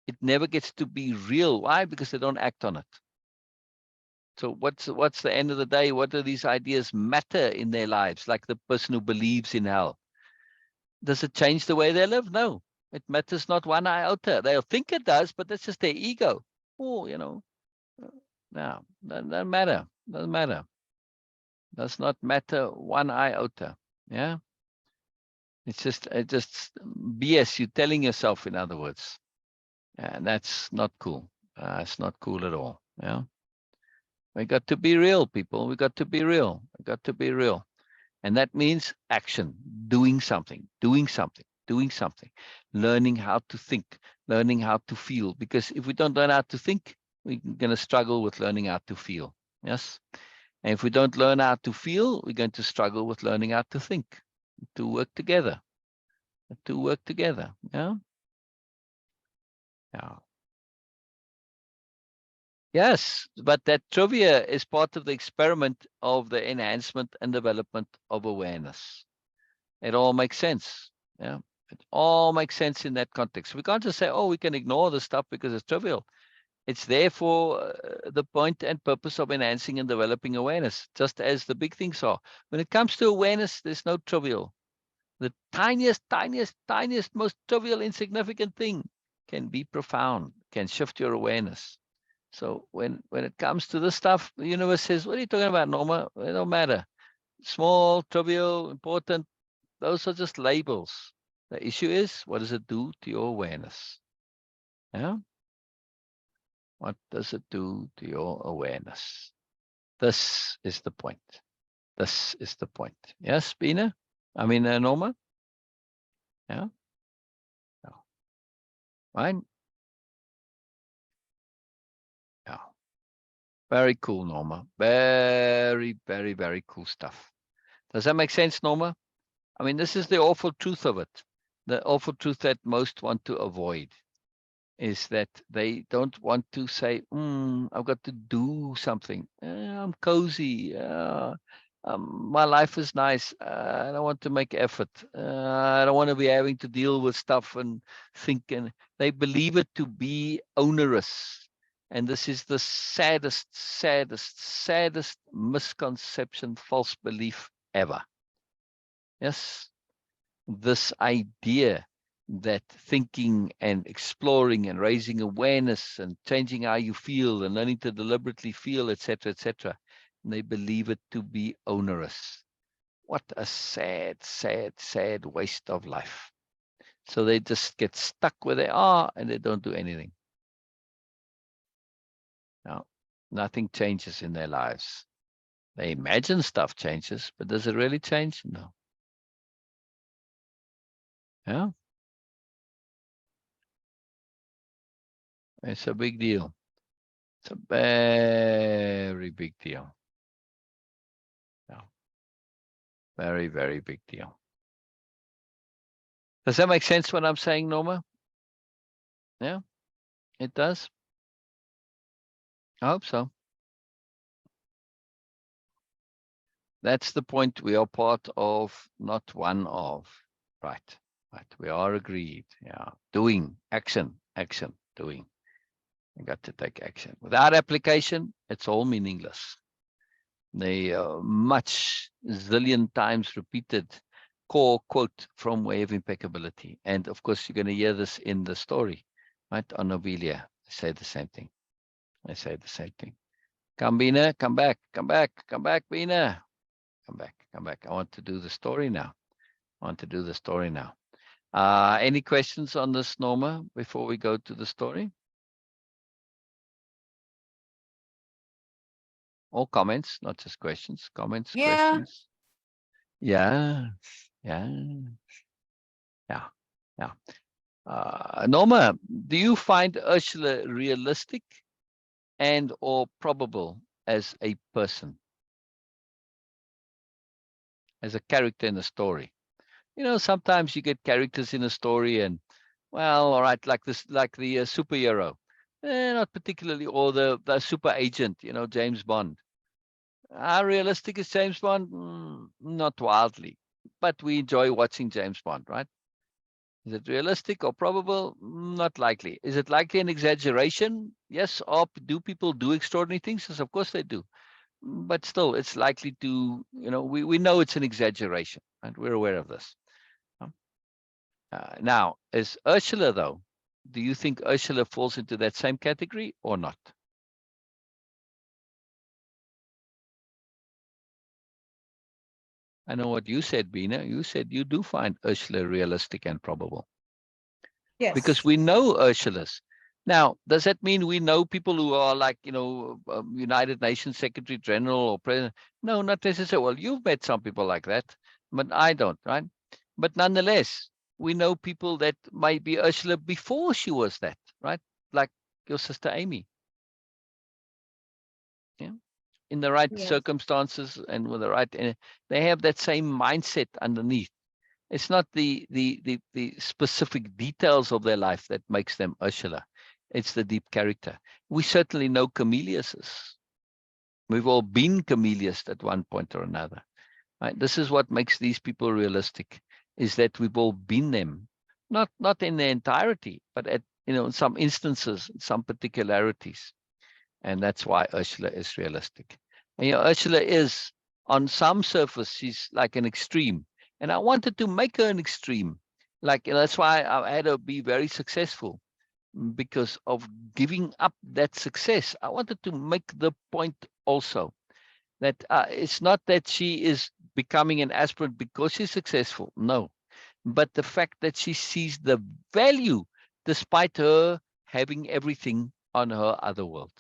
It never gets to be real. Why? Because they don't act on it. So what's the end of the day? What do these ideas matter in their lives? Like the person who believes in hell. Does it change the way they live? No. It matters not one iota. They'll think it does, but that's just their ego. Oh, no, doesn't matter. Doesn't matter. Does not matter one iota. Yeah. It's just BS. You're telling yourself, in other words. And that's not cool. It's not cool at all. Yeah. We got to be real, people. We got to be real. We got to be real. And that means action, doing something, learning how to think, learning how to feel. Because if we don't learn how to think, we're going to struggle with learning how to feel. Yes. And if we don't learn how to feel, we're going to struggle with learning how to think, to work together, Yeah. Yeah. Yes, but that trivia is part of the experiment of the enhancement and development of awareness. It all makes sense. Yeah, it all makes sense in that context. We can't just say, oh, we can ignore the stuff because it's trivial. It's there for the point and purpose of enhancing and developing awareness, just as the big things are. When it comes to awareness, there's no trivial. The tiniest, most trivial, insignificant thing can be profound, can shift your awareness. So when it comes to this stuff, the universe says, what are you talking about, Norma? It don't matter. Small, trivial, important, those are just labels. The issue is, what does it do to your awareness? Yeah? What does it do to your awareness? This is the point. This is the point. Yes, Bina? I mean, Norma? Yeah? No. Fine? Yeah. Very cool, Norma. Very, very, very cool stuff. Does that make sense, Norma? I mean, this is the awful truth of it. The awful truth that most want to avoid is that they don't want to say, I've got to do something. I'm cozy. My life is nice. I don't want to make effort. I don't want to be having to deal with stuff and think. And they believe it to be onerous. And this is the saddest misconception, false belief ever. Yes, this idea that thinking and exploring and raising awareness and changing how you feel and learning to deliberately feel, etc., they believe it to be onerous. What a sad waste of life. So they just get stuck where they are and they don't do anything. No, nothing changes in their lives. They imagine stuff changes, but does it really change? No. Yeah. It's a big deal. It's a very big deal. Yeah. Very, very big deal. Does that make sense what I'm saying, Norma? Yeah, it does. I hope so. That's the point. We are part of, not one of. Right. We are agreed. Yeah. Doing, action, doing. You got to take action. Without application, it's all meaningless. The much zillion times repeated core quote from Way of Impeccability. And of course, you're going to hear this in the story, right? On Nobelia. They say the same thing. Come, Bina, come back, Bina. Come back. I want to do the story now. Any questions on this, Norma, before we go to the story? Or comments, not just questions. Comments, Yeah. questions. Yeah. Norma, do you find Ursula realistic and or probable as a person, as a character in a story? You know, sometimes you get characters in a story and, well, all right, like this, like the superhero, not particularly, or the super agent, you know, James Bond. How realistic is James Bond? Not wildly, but we enjoy watching James Bond, right? Is it realistic or probable? Not likely. Is it likely an exaggeration? Yes. Or do people do extraordinary things? Yes, of course they do. But still, it's likely to, you know, we know it's an exaggeration, and we're aware of this. Now, is Ursula, though, do you think Ursula falls into that same category or not? I know what you said, Bina. You said you do find Ursula realistic and probable. Because Yes. we know Ursulas. Now, does that mean we know people who are like, you know, United Nations Secretary General or President? No, not necessarily. Well, you've met some people like that, but I don't, right? But nonetheless, we know people that might be Ursula before she was that, right? Like your sister Amy. Yeah. In the right Yes. circumstances and with the right, they have that same mindset underneath. It's not the specific details of their life that makes them Ursula. It's the deep character. We certainly know Comelius. We've all been Comelius at one point or another. Right? This is what makes these people realistic, is that we've all been them. Not in their entirety, but at, you know, in some instances, some particularities. And that's why Ursula is realistic. And, you know, Ursula is, on some surface, she's like an extreme. And I wanted to make her an extreme. Like, you know, that's why I had her be very successful, because of giving up that success. I wanted to make the point also that it's not that she is becoming an aspirant because she's successful. No, but the fact that she sees the value despite her having everything on her other world.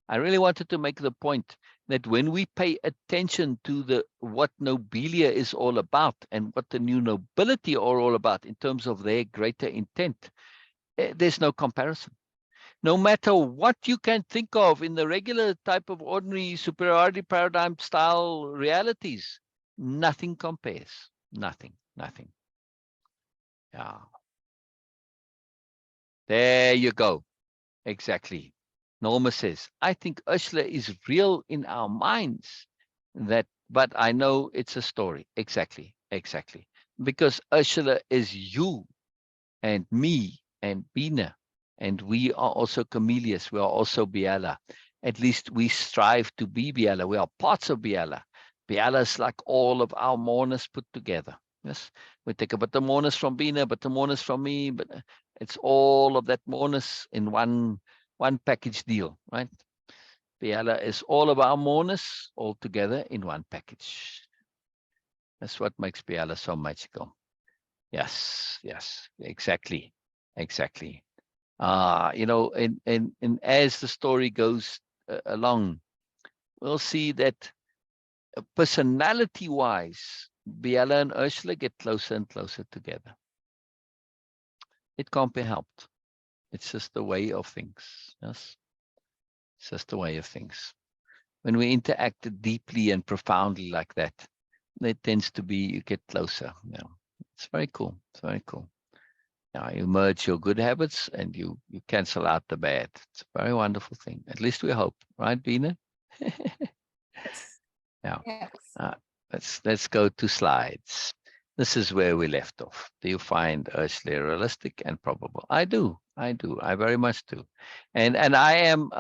I really wanted to make the point that when we pay attention to what Nobelia is all about and what the new nobility are all about in terms of their greater intent, there's no comparison. No matter what you can think of in the regular type of ordinary superiority paradigm style realities, nothing compares. Nothing. Yeah. There you go. Exactly. Norma says, I think Ursula is real in our minds, but I know it's a story. Exactly. Because Ursula is you and me and Bina, and we are also Comelius. We are also Biella. At least we strive to be Biella. We are parts of Biella. Biella is like all of our mourners put together. Yes, we take a bit of mourners from Bina, but the mourners from me, but it's all of that mourners in one package deal, right? Biella is all of our mourners all together in one package. That's what makes Biella so magical. Yes, exactly. You know, and as the story goes along, we'll see that personality-wise, Biella and Ursula get closer and closer together. It can't be helped. It's just the way of things. Yes, it's just the way of things. When we interact deeply and profoundly like that, it tends to be you get closer. You know, it's very cool. It's very cool. Now you merge your good habits and you cancel out the bad. It's a very wonderful thing. At least we hope, right, Bina? Yes. Now, Yes. let's go to slides. This is where we left off. Do you find Ursula realistic and probable? I do. I very much do. And I am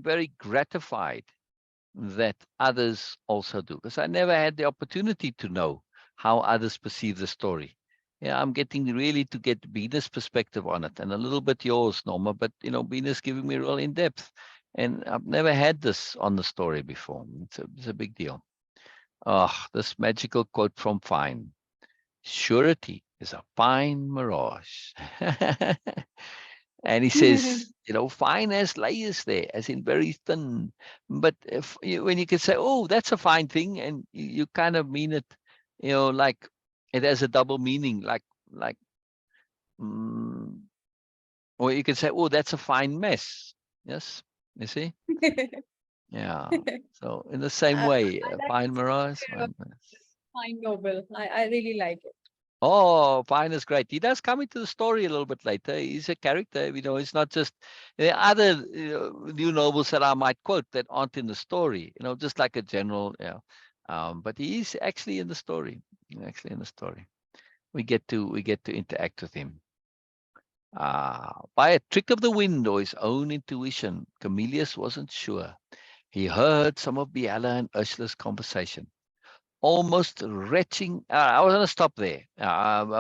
very gratified that others also do, because I never had the opportunity to know how others perceive the story. Yeah, I'm getting really to get Bina's perspective on it and a little bit yours, Norma, but you know, Bina's giving me real in depth. And I've never had this on the story before. It's a big deal. Oh, this magical quote from Fine. Surety is a fine mirage. And he says, you know, fine as layers there, as in very thin. But when you can say, oh, that's a fine thing, and you kind of mean it, you know, like it has a double meaning, like mm, or you can say, oh, that's a fine mess. Yes, you see? Yeah. So in the same way, I like fine this mirage, picture of fine mess. fine noble. I really like it. Oh, fine is great. He does come into the story a little bit later. He's a character, it's not just there are other new nobles that I might quote that aren't in the story, just like a general, but he is actually in the story. Actually in the story. We get to interact with him. By a trick of the wind or his own intuition, Comelius wasn't sure. He heard some of Biella and Ursula's conversation. Almost retching. I was going to stop there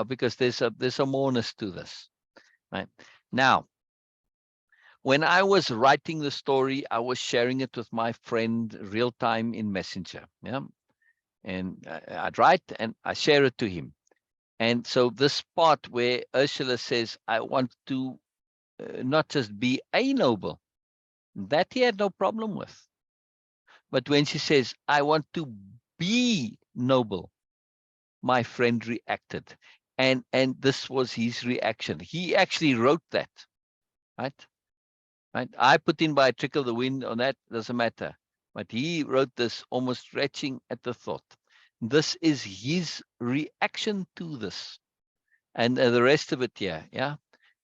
because there's a moreness to this. Right now, when I was writing the story, I was sharing it with my friend real time in Messenger. Yeah, and I'd write and I share it to him. And so this part where Ursula says, "I want to not just be a noble," that he had no problem with. But when she says, "I want to be noble," my friend reacted, and this was his reaction. He actually wrote that, right? I put in by a trick of the wind on that, doesn't matter, but he wrote this almost retching at the thought. This is his reaction to this, and the rest of it here. Yeah,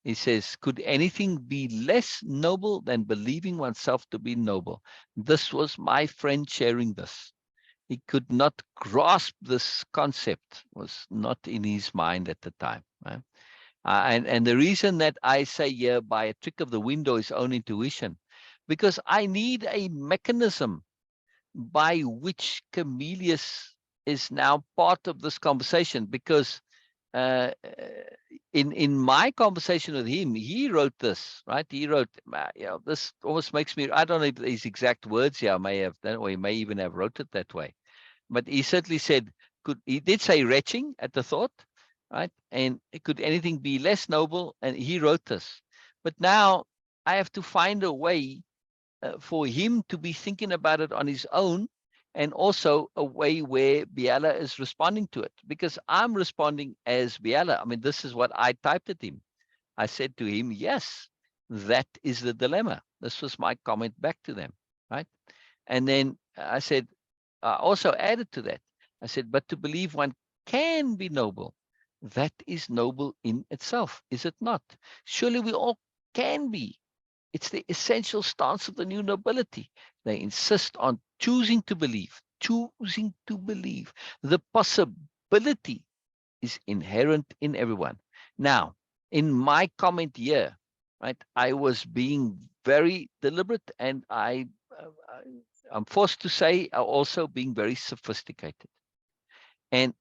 he says, could anything be less noble than believing oneself to be noble? This was my friend sharing this. He could not grasp this concept, was not in his mind at the time. Right? And the reason that I say here by a trick of the window his own intuition, because I need a mechanism by which Comelius is now part of this conversation, because uh, in my conversation with him, he wrote this, right? He wrote, this almost makes me, I don't know his exact words here, I may have done, or he may even have wrote it that way. But he certainly said, he did say retching at the thought, right? And could anything be less noble? And he wrote this. But now I have to find a way for him to be thinking about it on his own, and also a way where Biella is responding to it, because I'm responding as Biella. I mean, this is what I typed at him. I said to him, yes, that is the dilemma. This was my comment back to them, right? And then I said, I also added to that, I said, but to believe one can be noble, that is noble in itself, is it not? Surely we all can be. It's the essential stance of the new nobility. They insist on choosing to believe, choosing to believe. The possibility is inherent in everyone. Now, in my comment here, right, I was being very deliberate, and I'm forced to say also being very sophisticated. And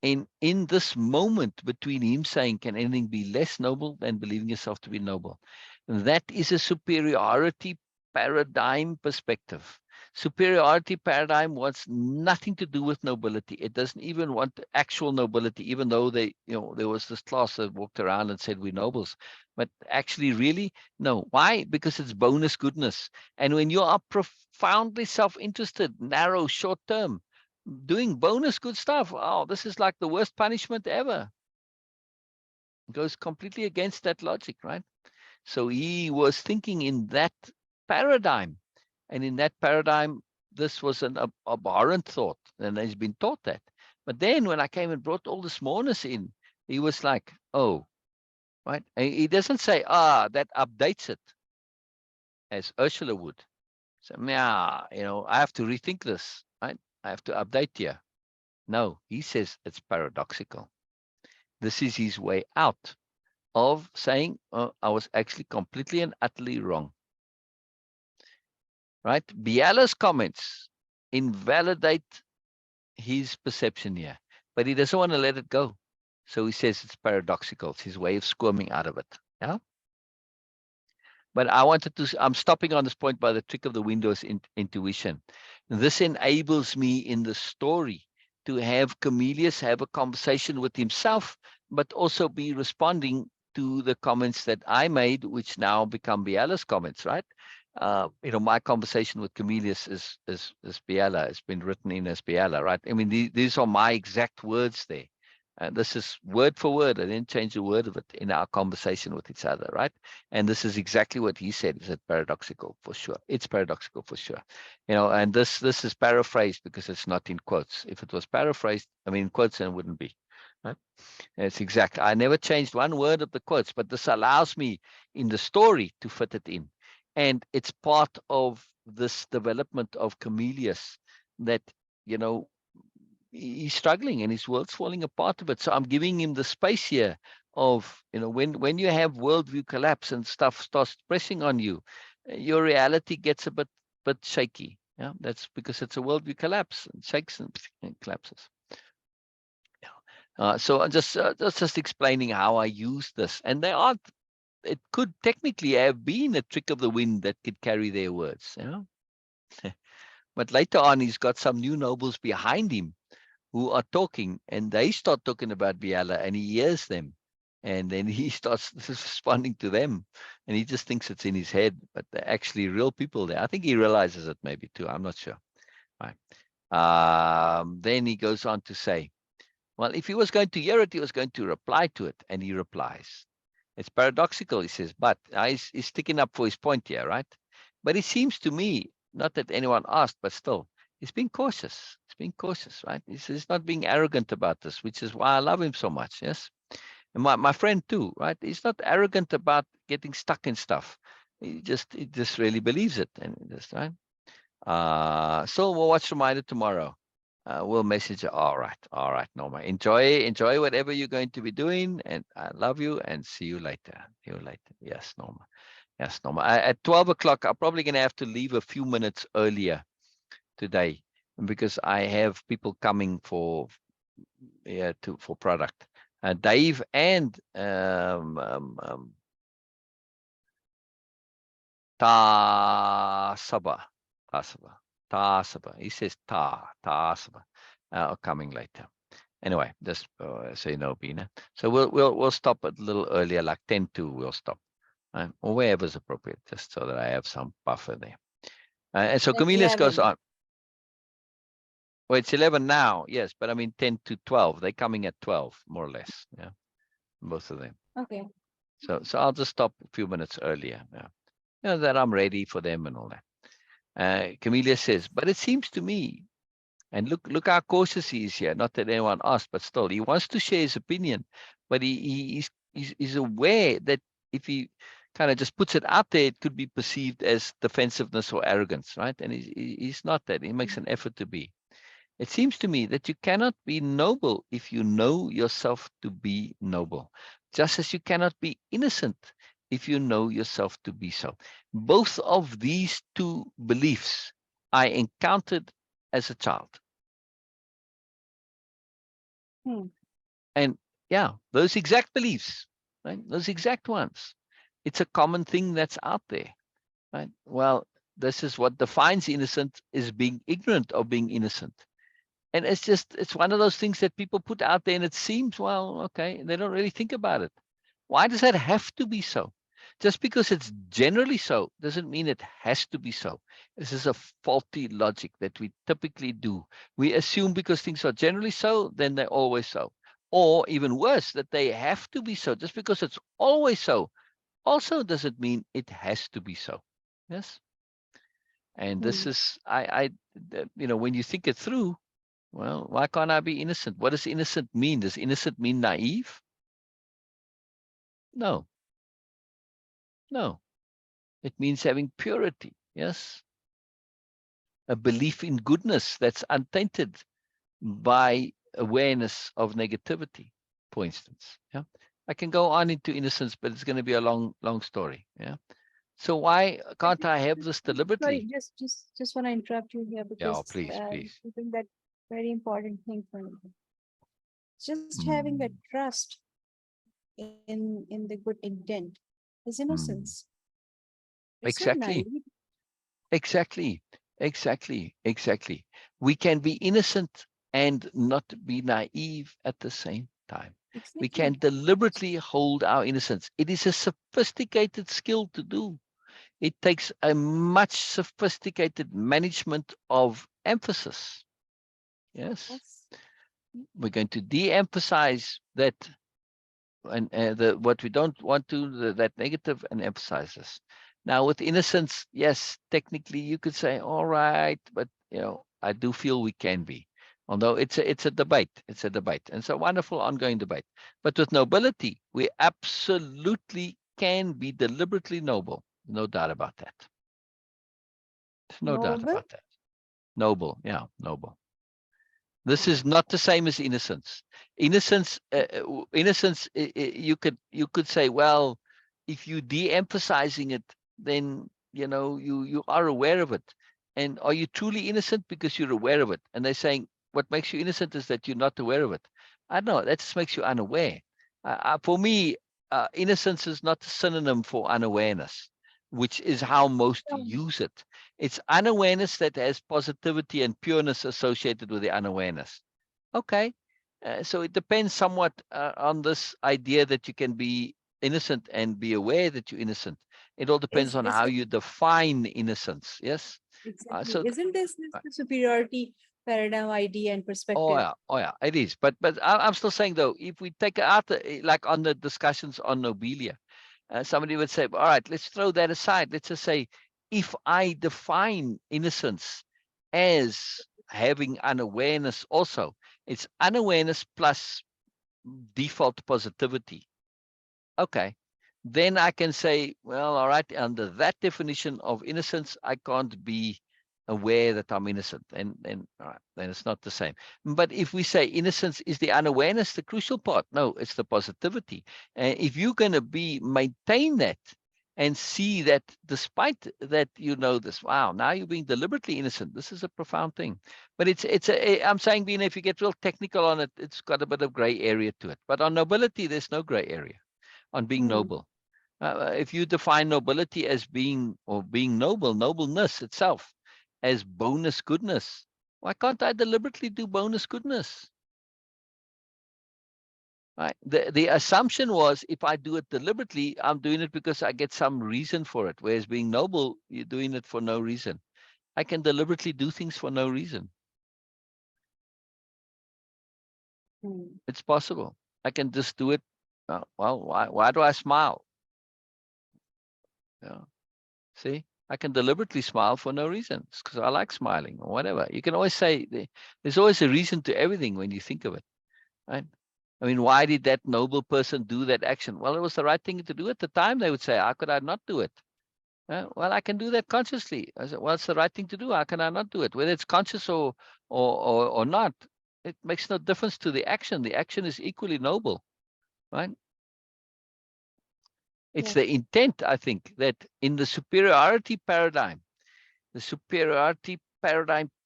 in this moment between him saying, can anything be less noble than believing yourself to be noble? That is a superiority paradigm perspective. Superiority paradigm wants nothing to do with nobility. It doesn't even want actual nobility, even though there was this class that walked around and said we're nobles. But actually, really, no. Why? Because it's bonus goodness. And when you are profoundly self-interested, narrow, short-term, doing bonus good stuff, oh, this is like the worst punishment ever. It goes completely against that logic, right? So he was thinking in that paradigm. And in that paradigm, this was an abhorrent thought. And he's been taught that. But then when I came and brought all this moreness in, he was like, oh, right? And he doesn't say, that updates it, as Ursula would. So, yeah, I have to rethink this, right? I have to update here. No, he says it's paradoxical. This is his way out of saying, I was actually completely and utterly wrong. Right? Biella's comments invalidate his perception here, but he doesn't want to let it go. So he says it's paradoxical. It's his way of squirming out of it. Yeah. But I'm stopping on this point by the trick of the window's intuition. This enables me in the story to have Comelius have a conversation with himself, but also be responding to the comments that I made, which now become Biella's comments, right? My conversation with Comelius is Biella. It's been written in as Biella, right? I mean, these are my exact words there. And this is word for word. I didn't change a word of it in our conversation with each other, right? And this is exactly what he said. He said paradoxical for sure. It's paradoxical for sure. And this is paraphrased because it's not in quotes. If it was paraphrased, I mean in quotes, then it wouldn't be. Right? It's exact. I never changed one word of the quotes, but this allows me in the story to fit it in. And it's part of this development of Comelius that, he's struggling and his world's falling apart a bit. So I'm giving him the space here of, when you have worldview collapse and stuff starts pressing on you, your reality gets a bit shaky. Yeah, that's because it's a worldview collapse and shakes and collapses. So I'm just explaining how I use this, and it could technically have been a trick of the wind that could carry their words, but later on he's got some new nobles behind him who are talking, and they start talking about Biella, and he hears them, and then he starts responding to them, and he just thinks it's in his head, but they're actually real people there. I think he realizes it maybe too. I'm not sure. Right. Then he goes on to say, well, if he was going to hear it, he was going to reply to it, and he replies. It's paradoxical, he says, but he's sticking up for his point here, right? But it seems to me, not that anyone asked, but still, he's being cautious. He's being cautious, right? He's not being arrogant about this, which is why I love him so much, yes? And my friend too, right? He's not arrogant about getting stuck in stuff. He just really believes it, and just right. So we'll watch Reminder tomorrow. We'll message you. All right, Norma. Enjoy whatever you're going to be doing, and I love you. And see you later. See you later. Yes, Norma. Yes, Norma. At 12 o'clock, I'm probably going to have to leave a few minutes earlier today because I have people coming for product. Dave and Tasaba. He says Tasaba coming later. Anyway, just so you know, Bina. So we'll stop a little earlier, like 10 to we'll stop. Or wherever's appropriate, just so that I have some buffer there. And so Like Comelius goes 11. on. Well, it's 11 now, yes, but I mean 10 to 12. They're coming at 12, more or less. Yeah, both of them. Okay. So I'll just stop a few minutes earlier. Yeah, that I'm ready for them and all that. Comelius says, but it seems to me, and look how cautious he is here. Not that anyone asked, but still, he wants to share his opinion, but he's aware that if he kind of just puts it out there, it could be perceived as defensiveness or arrogance, right? And he's not that. He makes an effort to be. It seems to me that you cannot be noble if you know yourself to be noble, just as you cannot be innocent if you know yourself to be so. Both of these two beliefs I encountered as a child. And yeah, those exact beliefs, right? Those exact ones. It's a common thing that's out there, right? Well, this is what defines innocent, is being ignorant of being innocent. And it's one of those things that people put out there and it seems, well, okay, they don't really think about it. Why does that have to be so? Just because it's generally so doesn't mean it has to be so. This is a faulty logic that we typically do. We assume because things are generally so, then they're always so. Or even worse, that they have to be so. Just because it's always so, also doesn't mean it has to be so. Yes. And this is, when you think it through, well, why can't I be innocent? What does innocent mean? Does innocent mean naive? No. It means having purity. Yes. A belief in goodness that's untainted by awareness of negativity, for instance. Yeah. I can go on into innocence, but it's going to be a long story. Yeah. So why can't I have this deliberately? Sorry, just want to interrupt you here Yeah, because please. I think that very important thing for me. Just having that trust in the good intent is innocence. It's not Exactly. naive. Exactly. We can be innocent and not be naive at the same time. We can Exactly. deliberately hold our innocence. It is a sophisticated skill to do. It takes a much sophisticated management of emphasis. Yes. Yes. We're going to de-emphasize that, and what we don't want to, that negative, and emphasize this. Now with innocence, yes, technically you could say, all right, but I do feel we can be, although it's a debate. It's a debate, and it's a wonderful ongoing debate. But with nobility, we absolutely can be deliberately noble. No doubt about that. No doubt Noble. about that. Noble, yeah, noble. This is not the same as innocence. Innocence. You could say, well, if you de-emphasizing it, then you are aware of it. And are you truly innocent because you're aware of it? And they're saying what makes you innocent is that you're not aware of it. I don't know. That just makes you unaware. For me, innocence is not a synonym for unawareness, which is how most use it. It's unawareness that has positivity and pureness associated with the unawareness. Okay. So it depends somewhat on this idea that you can be innocent and be aware that you're innocent. It all depends on how Is you define innocence. Yes. exactly. So Isn't this the superiority paradigm idea and perspective? oh yeah, it is. But I'm still saying though, if we take it out, like on the discussions on Nobelia, somebody would say, all right, let's throw that aside. Let's just say, if I define innocence as having unawareness also, it's unawareness plus default positivity. Okay. Then I can say, well, all right, under that definition of innocence, I can't be aware that I'm innocent. And all right, then it's not the same. But if we say innocence is the unawareness, the crucial part, no, it's the positivity. And if you're going to maintain that and see that despite that, this, wow, now you're being deliberately innocent. This is a profound thing. But I'm saying, being, if you get real technical on it, it's got a bit of gray area to it. But on nobility, there's no gray area on being noble. If you define nobility as being noble, nobleness itself as bonus goodness, why can't I deliberately do bonus goodness? Right. The assumption was, if I do it deliberately, I'm doing it because I get some reason for it. Whereas being noble, you're doing it for no reason. I can deliberately do things for no reason. It's possible. I can just do it. Well, why do I smile? Yeah. See, I can deliberately smile for no reason. It's because I like smiling or whatever. You can always say there's always a reason to everything when you think of it, right? I mean, why did that noble person do that action? Well, it was the right thing to do at the time. They would say, how could I not do it? Well, I can do that consciously. I said, well, it's the right thing to do. How can I not do it? Whether it's conscious or not, it makes no difference to the action. The action is equally noble, right? It's the intent, I think, that in the superiority paradigm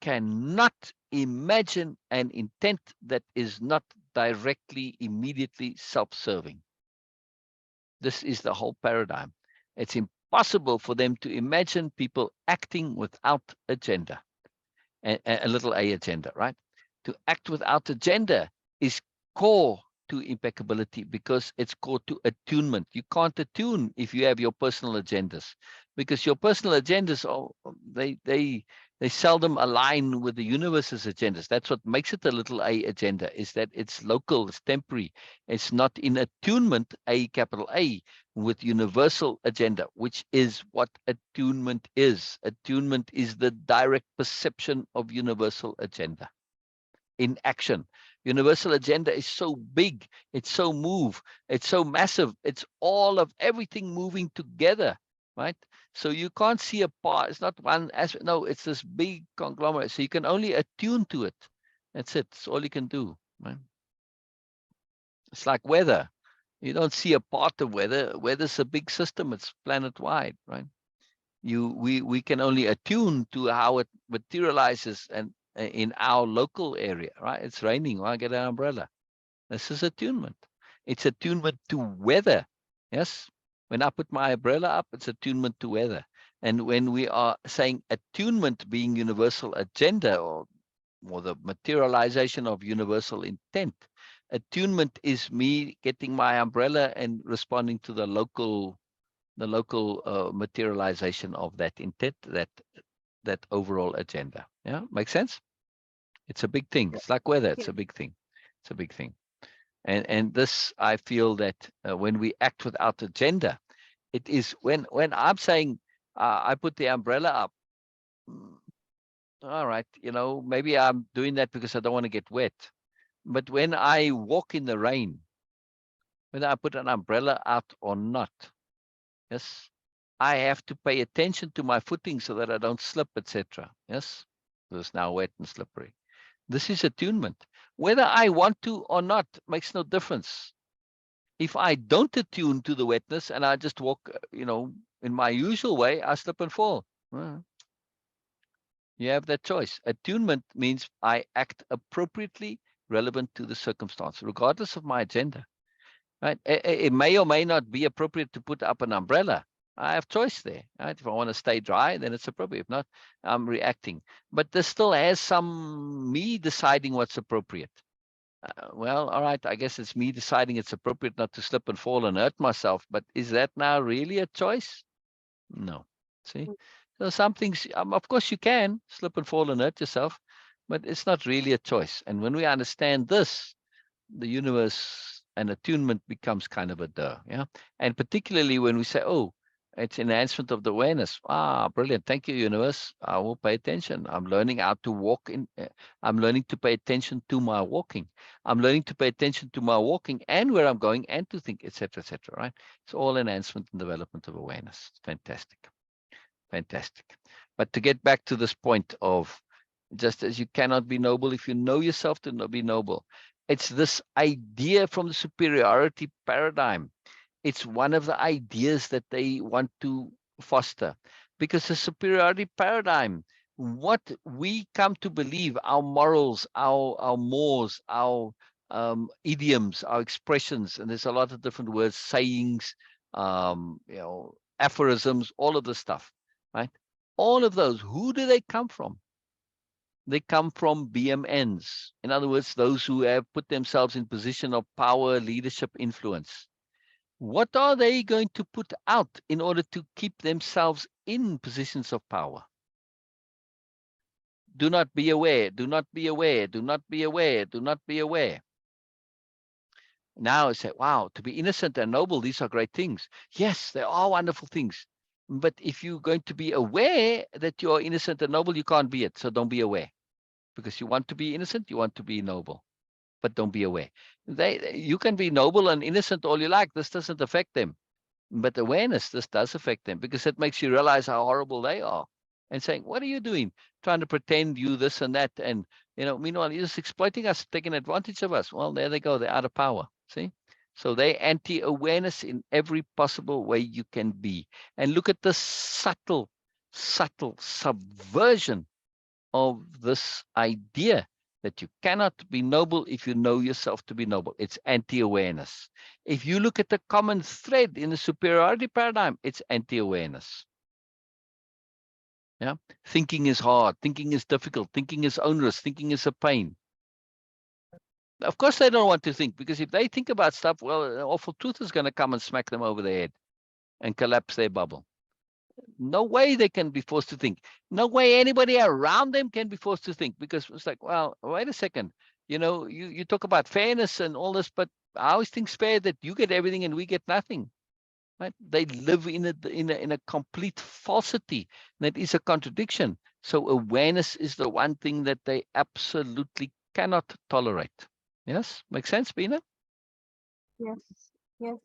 cannot imagine an intent that is not directly, immediately self-serving. This is the whole paradigm. It's impossible for them to imagine people acting without agenda, a little a agenda, right? To act without agenda is core to impeccability, because it's core to attunement. You can't attune if you have your personal agendas, because your personal agendas they seldom align with the universe's agendas. That's what makes it a little a agenda, is that it's local, it's temporary, it's not in attunement, a capital A, with universal agenda, which is what attunement is. Attunement is the direct perception of universal agenda in action. Universal agenda is so big, it's so it's so massive, it's all of everything moving together, right? So you can't see a part, it's not one aspect, no, it's this big conglomerate. So you can only attune to it. That's it, it's all you can do, right? It's like weather. You don't see a part of weather. Weather's a big system, it's planet-wide, right? We can only attune to how it materializes and in our local area, right? It's raining, well, I get an umbrella. This is attunement. It's attunement to weather. Yes. When I put my umbrella up, it's attunement to weather. And when we are saying attunement being universal agenda, or the materialization of universal intent, attunement is me getting my umbrella and responding to the local materialization of that intent, that overall agenda. Yeah, makes sense. It's a big thing. It's like weather. It's a big thing. It's a big thing. And this, I feel that when we act without agenda, it is when I'm saying I put the umbrella up. All right, maybe I'm doing that because I don't want to get wet. But when I walk in the rain, whether I put an umbrella out or not, yes, I have to pay attention to my footing so that I don't slip, etc. Yes, it's now wet and slippery. This is attunement. Whether I want to or not makes no difference. If I don't attune to the wetness and I just walk, in my usual way, I slip and fall. Well, you have that choice. Attunement means I act appropriately relevant to the circumstance, regardless of my agenda. Right? It may or may not be appropriate to put up an umbrella. I have choice there. Right? If I want to stay dry, then it's appropriate. If not, I'm reacting. But this still has some me deciding what's appropriate. Well, all right, I guess it's me deciding it's appropriate not to slip and fall and hurt myself. But is that now really a choice? No. See? So some things, of course, you can slip and fall and hurt yourself, but it's not really a choice. And when we understand this, the universe and attunement becomes kind of a duh. Yeah. And particularly when we say, oh, it's enhancement of the awareness. Ah, brilliant. Thank you, universe. I will pay attention. I'm learning how to walk in. I'm learning to pay attention to my walking. I'm learning to pay attention to my walking and where I'm going and to think, etc., etc. Right? It's all enhancement and development of awareness. Fantastic. Fantastic. But to get back to this point of just as you cannot be noble if you know yourself to be noble, it's this idea from the superiority paradigm. It's one of the ideas that they want to foster, because the superiority paradigm, what we come to believe, our morals, our mores, our idioms, our expressions, and there's a lot of different words, sayings, aphorisms, all of this stuff, right? All of those, who do they come from? They come from BMNs. In other words, those who have put themselves in position of power, leadership, influence. What are they going to put out in order to keep themselves in positions of power? Do not be aware, do not be aware, do not be aware, do not be aware. Now I say, wow, to be innocent and noble, these are great things. Yes, they are wonderful things. But if you're going to be aware that you are innocent and noble, you can't be it. So don't be aware. Because you want to be innocent, you want to be noble. But don't be aware. You can be noble and innocent all you like. This doesn't affect them. But awareness, this does affect them, because it makes you realize how horrible they are. And saying, what are you doing? Trying to pretend you this and that. And, meanwhile, you're just exploiting us, taking advantage of us. Well, there they go. They're out of power. See? So they anti-awareness in every possible way you can be. And look at the subtle subversion of this idea that you cannot be noble if you know yourself to be noble. It's anti-awareness. If you look at the common thread in the superiority paradigm, it's anti-awareness. Yeah, thinking is hard, thinking is difficult, thinking is onerous, thinking is a pain. Of course, they don't want to think, because if they think about stuff, well, an awful truth is going to come and smack them over the head and collapse their bubble. No way they can be forced to think. No way anybody around them can be forced to think, because it's like, well, wait a second. You talk about fairness and all this, but I always think fair that you get everything and we get nothing. Right? They live in a complete falsity. That is a contradiction. So awareness is the one thing that they absolutely cannot tolerate. Yes, makes sense, Bina? Yes. Yes.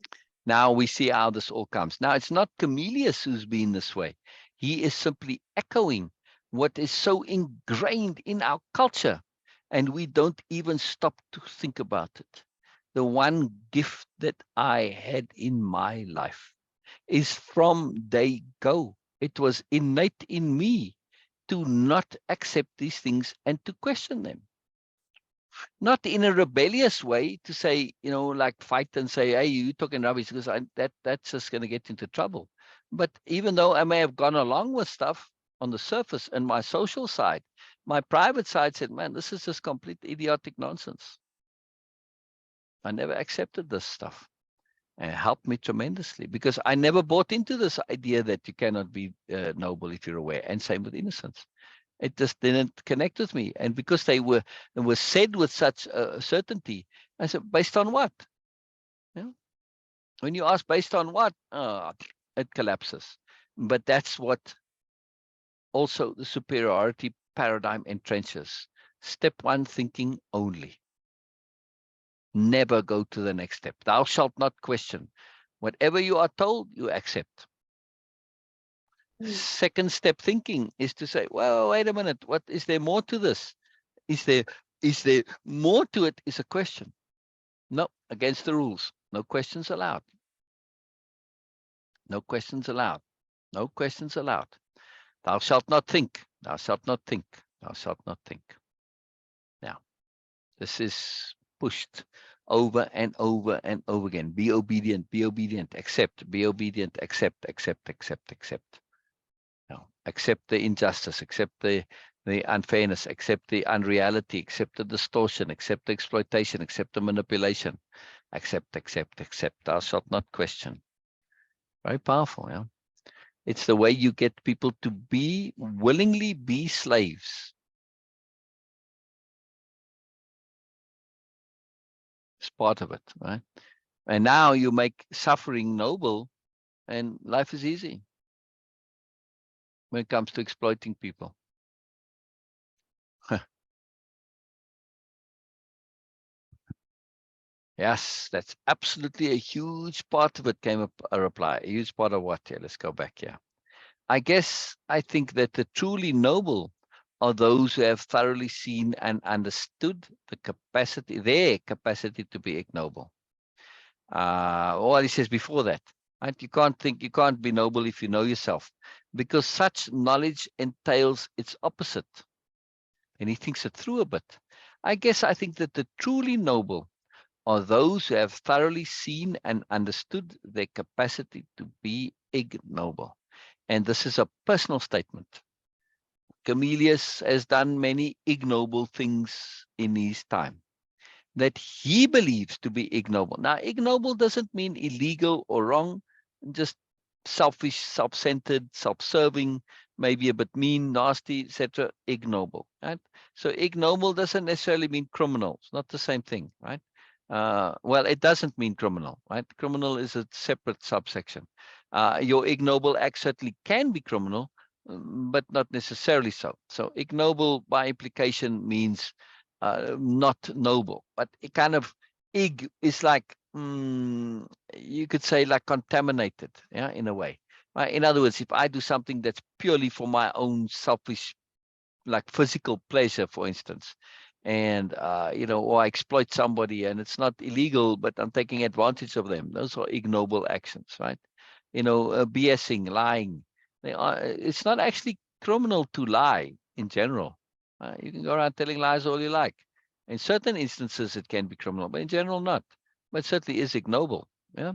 Now we see how this all comes. Now, it's not Comelius who's been this way. He is simply echoing what is so ingrained in our culture, and we don't even stop to think about it. The one gift that I had in my life is from day go. It was innate in me to not accept these things and to question them. Not in a rebellious way to say, like fight and say, hey, you talking rubbish, because that's just going to get into trouble. But even though I may have gone along with stuff on the surface and my social side, my private side said, man, this is just complete idiotic nonsense. I never accepted this stuff. And it helped me tremendously, because I never bought into this idea that you cannot be noble if you're aware, and same with innocence. It just didn't connect with me. And because they were said with such certainty, I said, based on what? Yeah. When you ask based on what, it collapses. But that's what also the superiority paradigm entrenches. Step one, thinking only. Never go to the next step. Thou shalt not question. Whatever you are told, you accept. Second step thinking is to say, well, wait a minute, what is there more to this? Is there more to it is a question. No, against the rules. No questions allowed. No questions allowed. No questions allowed. Thou shalt not think. Thou shalt not think. Thou shalt not think. Now, this is pushed over and over and over again. Be obedient, accept, be obedient, accept. Now, accept the injustice, accept the unfairness, accept the unreality, accept the distortion, accept the exploitation, accept the manipulation, accept. Thou shalt not question. Very powerful, yeah. It's the way you get people to be willingly be slaves. It's part of it, right? And now you make suffering noble and life is easy when it comes to exploiting people. Yes, that's absolutely a huge part of it. Came up a reply, a huge part of what here? Let's go back here. I think that the truly noble are those who have thoroughly seen and understood their capacity to be ignoble. What he says before that, right? You can't be noble if you know yourself, because such knowledge entails its opposite. And he thinks it through a bit. I think that the truly noble are those who have thoroughly seen and understood their capacity to be ignoble. And this is a personal statement. Comelius has done many ignoble things in his time that he believes to be ignoble. Now, ignoble doesn't mean illegal or wrong, just selfish, self-centered, self-serving, maybe a bit mean, nasty, etc. Ignoble, right? So ignoble doesn't necessarily mean criminal. It's not the same thing, right? Well, it doesn't mean criminal, right? Criminal is a separate subsection. Your ignoble act certainly can be criminal, but not necessarily so. So ignoble by implication means not noble, but it kind of ig is like you could say like contaminated, yeah, in a way. Right? In other words, if I do something that's purely for my own selfish, like physical pleasure, for instance, and or I exploit somebody and it's not illegal, but I'm taking advantage of them, those are ignoble actions, right? BSing, lying, it's not actually criminal to lie in general. You can go around telling lies all you like. In certain instances, it can be criminal, but in general, not. But certainly is ignoble. Yeah.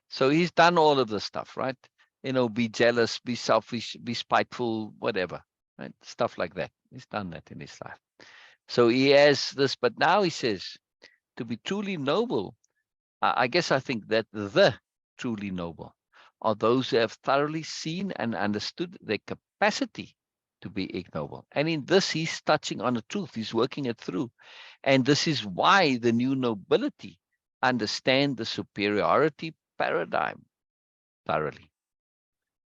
So he's done all of this stuff, right? Be jealous, be selfish, be spiteful, whatever, right? Stuff like that. He's done that in his life. So he has this, but now he says to be truly noble. I think that the truly noble are those who have thoroughly seen and understood their capacity to be ignoble. And in this, he's touching on the truth. He's working it through. And this is why the new nobility understand the superiority paradigm thoroughly,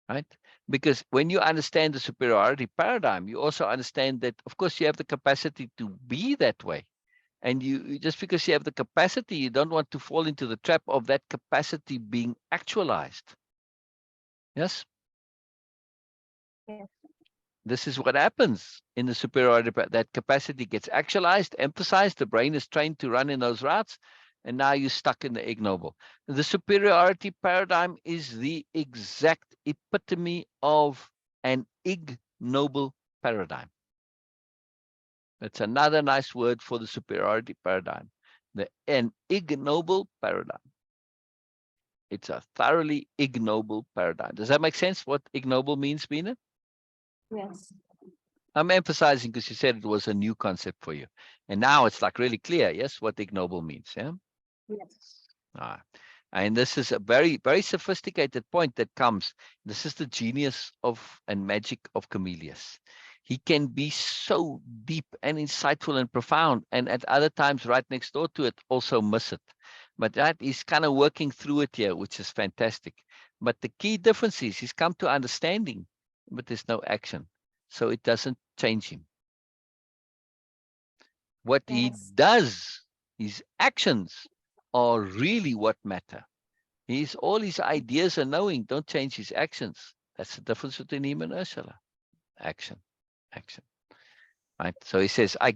right? Because when you understand the superiority paradigm, you also understand that, of course, you have the capacity to be that way. And you just because you have the capacity, you don't want to fall into the trap of that capacity being actualized. Yes? Yes. This is what happens in the superiority. That capacity gets actualized, emphasized. The brain is trained to run in those routes. And now you're stuck in the ignoble. The superiority paradigm is the exact epitome of an ignoble paradigm. That's another nice word for the superiority paradigm. An ignoble paradigm. It's a thoroughly ignoble paradigm. Does that make sense what ignoble means, Mina? Yes. I'm emphasizing because you said it was a new concept for you. And now it's like really clear, yes, what ignoble means. Yeah. Yes. Ah. And this is a very, very sophisticated point that comes. This is the genius of and magic of Comelius. He can be so deep and insightful and profound, and at other times right next door to it also miss it. But that is kind of working through it here, which is fantastic. But the key difference is he's come to understanding, but there's no action. So it doesn't change him. What he Yes. does, his actions are really what matter. All his ideas and knowing don't change his actions. That's the difference between him and Ursula. Action, action. Right. So he says, I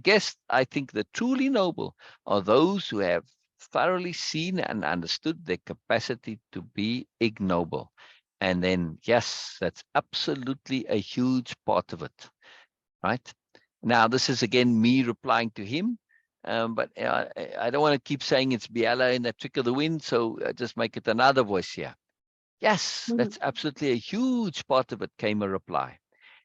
think the truly noble are those who have thoroughly seen and understood their capacity to be ignoble. And then, yes, that's absolutely a huge part of it. Right. Now, this is again me replying to him. But I don't want to keep saying it's Biella in that trick of the wind. So just make it another voice here. Yes, that's absolutely a huge part of it, came a reply.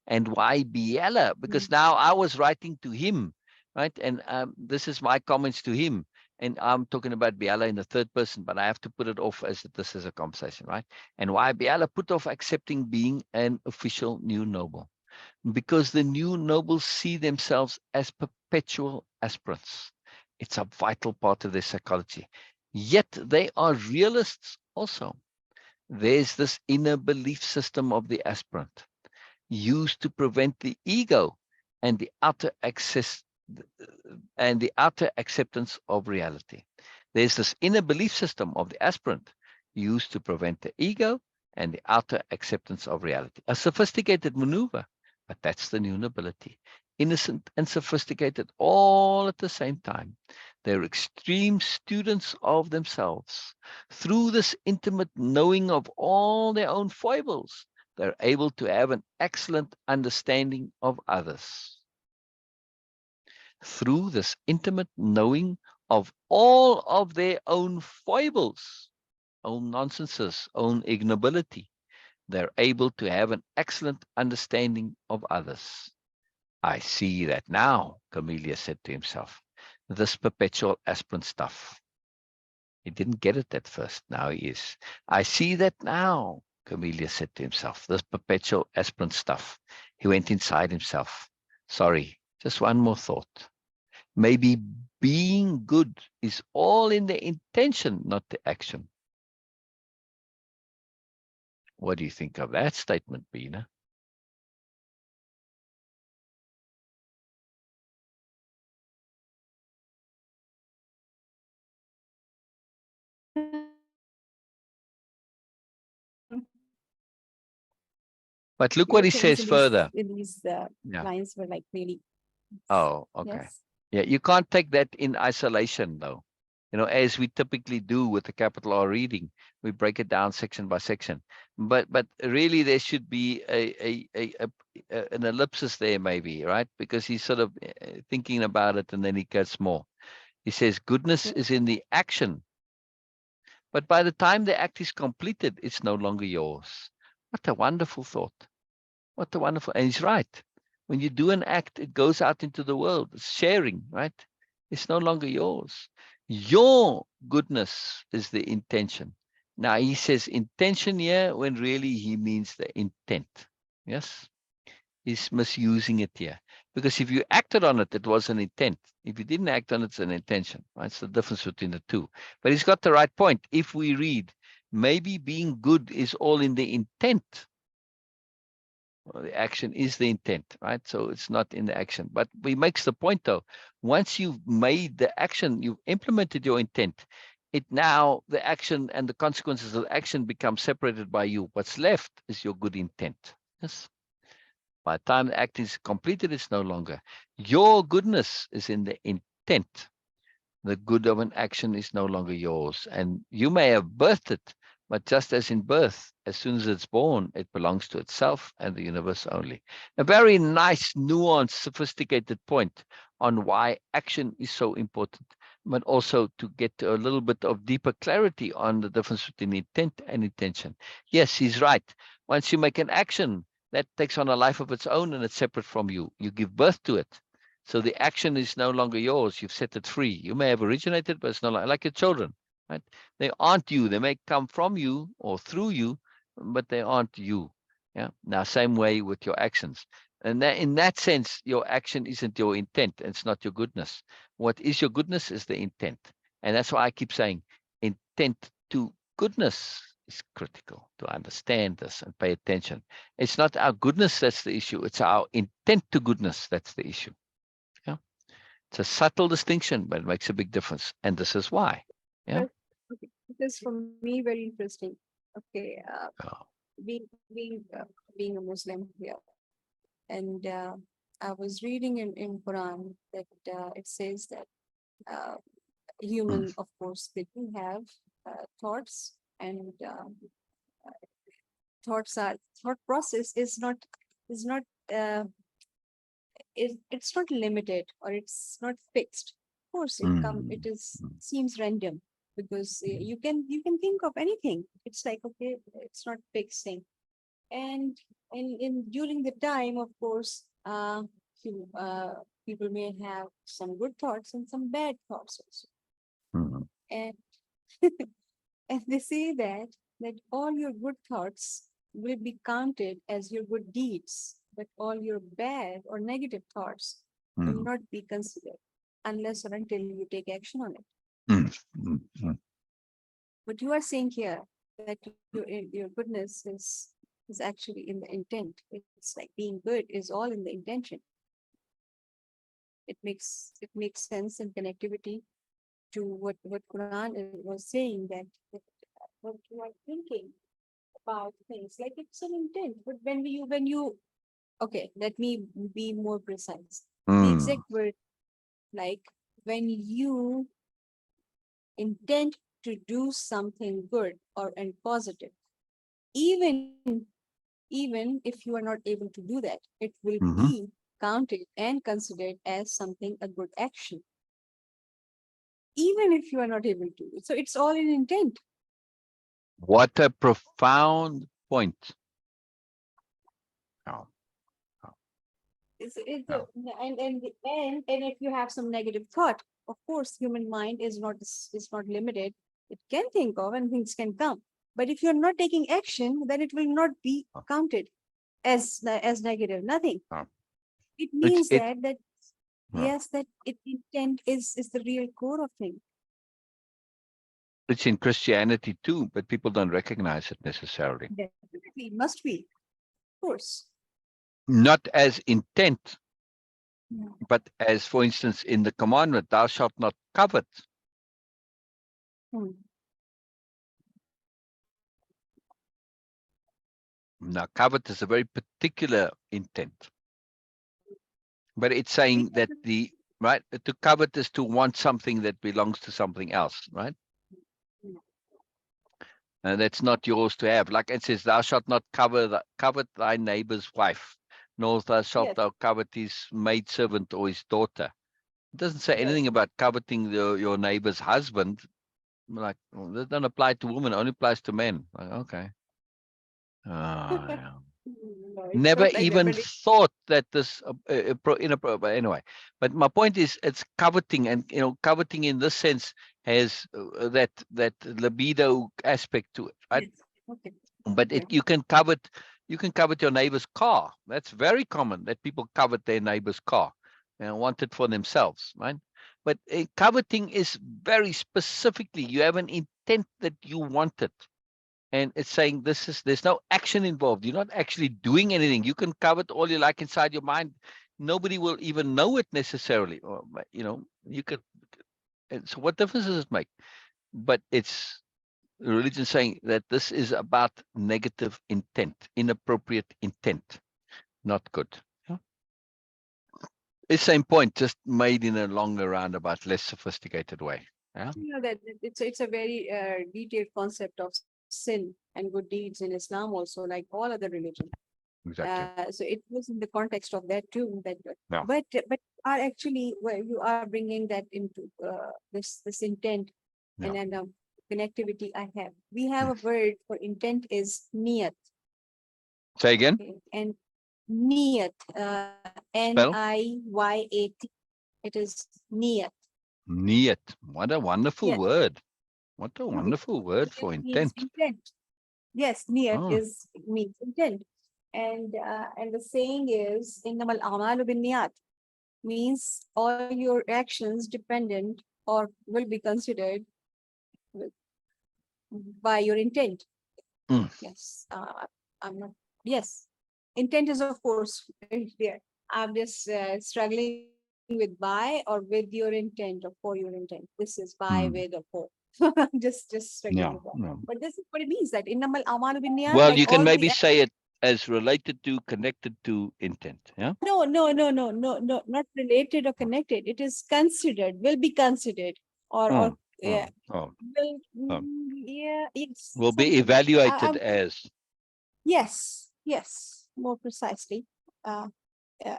And why Biella? Because now I was writing to him, right? And this is my comments to him. And I'm talking about Biella in the third person, but I have to put it off as this is a conversation, right? And why Biella put off accepting being an official new noble? Because the new nobles see themselves as perpetual aspirants. It's a vital part of their psychology. Yet they are realists also. There's this inner belief system of the aspirant used to prevent the ego and the outer access and the outer acceptance of reality. There's this inner belief system of the aspirant used to prevent the ego and the outer acceptance of reality. A sophisticated maneuver, but that's the new nobility. Innocent and sophisticated all at the same time. They're extreme students of themselves. Through this intimate knowing of all their own foibles, they're able to have an excellent understanding of others. Through this intimate knowing of all of their own foibles, own nonsenses, own ignobility, they're able to have an excellent understanding of others. I see that now, Comelius said to himself, this perpetual aspirant stuff. He didn't get it at first, now he is. I see that now, Comelius said to himself, this perpetual aspirant stuff. He went inside himself. Sorry, just one more thought. Maybe being good is all in the intention, not the action. What do you think of that statement, Bina? But look what he says further. These Yeah. lines were like really. Oh, okay. Yes. Yeah, you can't take that in isolation, though. You know, as we typically do with the capital R reading, we break it down section by section. But really, there should be an ellipsis there, maybe, right? Because he's sort of thinking about it, and then he gets more. He says, goodness is in the action. But by the time the act is completed, it's no longer yours. What a wonderful thought. What a wonderful, and he's right. When you do an act, it goes out into the world. It's sharing, right? It's no longer yours. Your goodness is the intention. Now he says intention here when really he means the intent. Yes. He's misusing it here. Because if you acted on it, it was an intent. If you didn't act on it, it's an intention. Right? It's the difference between the two. But he's got the right point. If we read, maybe being good is all in the intent. Well, the action is the intent, right? So it's not in the action. But he makes the point, though. Once you've made the action, you've implemented your intent, it now, the action and the consequences of the action become separated by you. What's left is your good intent. Yes. By the time the act is completed, it's no longer. Your goodness is in the intent. The good of an action is no longer yours. And you may have birthed it, but just as in birth, as soon as it's born, it belongs to itself and the universe only. A very nice, nuanced, sophisticated point on why action is so important, but also to get a little bit of deeper clarity on the difference between intent and intention. Yes, he's right. Once you make an action, that takes on a life of its own and it's separate from you. You give birth to it. So the action is no longer yours. You've set it free. You may have originated, but it's not like your children. right? They aren't you. They may come from you or through you, but they aren't you. Yeah. Now, same way with your actions. And that, in that sense, your action isn't your intent. It's not your goodness. What is your goodness is the intent. And that's why I keep saying intent to goodness is critical to understand this and pay attention. It's not our goodness that's the issue. It's our intent to goodness that's the issue. Yeah. It's a subtle distinction, but it makes a big difference. And this is why. Yeah. Okay. This is for me very interesting. Okay. Oh. Being a Muslim here, and I was reading in Quran that it says that uh, Mm, human, of course, they do have thoughts, and thought process is not uh, it's not limited, or it's not fixed. Of course, it mm, is mm, seems random, because mm, you can think of anything. It's like, okay, it's not fixed thing. And in during the time, of course, you, people may have some good thoughts and some bad thoughts also. mm. And and they say that all your good thoughts will be counted as your good deeds, but all your bad or negative thoughts will Mm, not be considered unless or until you take action on it. mm, mm, mm. What you are saying here, that your goodness is actually in the intent. It's like being good is all in the intention. It makes sense and connectivity to what Quran was saying, that what you are thinking about things, like it's an intent. But when you okay, let me be more precise. The Mm. exact word, like when you intend to do something good or and positive, even even if you are not able to do that, it will Mhm. be counted and considered as something, a good action, even if you are not able to. So it's all in intent. What a profound point. Oh, oh, It's oh. and if you have some negative thought, of course, human mind is not limited. It can think of and things can come. But if you're not taking action, then it will not be Oh, counted as negative. Nothing. oh. It It's means it. that Oh. yes, that intent is the real core of things. It's in Christianity too, but people don't recognize it necessarily. Definitely must be, of course. Not as intent, Yeah. but as, for instance, in the commandment, "Thou shalt not covet." Hmm. Now, covet is a very particular intent, but it's saying that the right to covet is to want something that belongs to something else, right? And that's not yours to have. Like it says, "Thou shalt not covet thy neighbor's wife, nor thou shalt Yes, thou covet his maidservant or his daughter." It doesn't say right. anything about coveting your neighbor's husband. Like, well, that doesn't apply to women; it only applies to men. Like, okay. Yeah. No, it's Never not like that, even but thought that this inappropriate. But anyway, but my point is, it's coveting, and coveting in this sense has that libido aspect to it, right? yes. Okay. But Okay. you can covet your neighbor's car. That's very common that people covet their neighbor's car and want it for themselves, right? But coveting is very specifically, you have an intent that you want it. And it's saying there's no action involved. You're not actually doing anything. You can covet all you like inside your mind. Nobody will even know it necessarily. Or, you could. So what difference does it make? But it's religion saying that this is about negative intent, inappropriate intent, not good. Yeah. It's same point, just made in a longer roundabout, less sophisticated way. Yeah, That it's a very detailed concept of sin and good deeds in Islam also, like all other religion. exactly. So it was in the context of that too. Yeah, But are actually, well, you are bringing that into this intent, yeah. and connectivity. We have Mm. a word for intent is niyat. Say again. Okay, and niyat, Spell Niyat. It is niyat. niyat. What a wonderful Yes. word. What a Niyat wonderful word for means intent. intent. Yes, niyat Oh, means intent. And the saying is innamal a'malu binniyat, means all your actions dependent or will be considered with- by your intent. mm, Yes, I'm not. Yes, intent is of course very clear. I'm just struggling with by or with your intent or for your intent. This is by, with, or mm. for. just struggling with Yeah, that. yeah. But this is what it means, that innamal amalu binniyat, Well, like you can all the maybe say it as related to, connected to intent. Yeah. no, not related or connected. It is considered, will be considered, or Oh, yeah, oh, oh, will, oh. yeah, it's Will be something. evaluated as. Yes, more precisely, uh,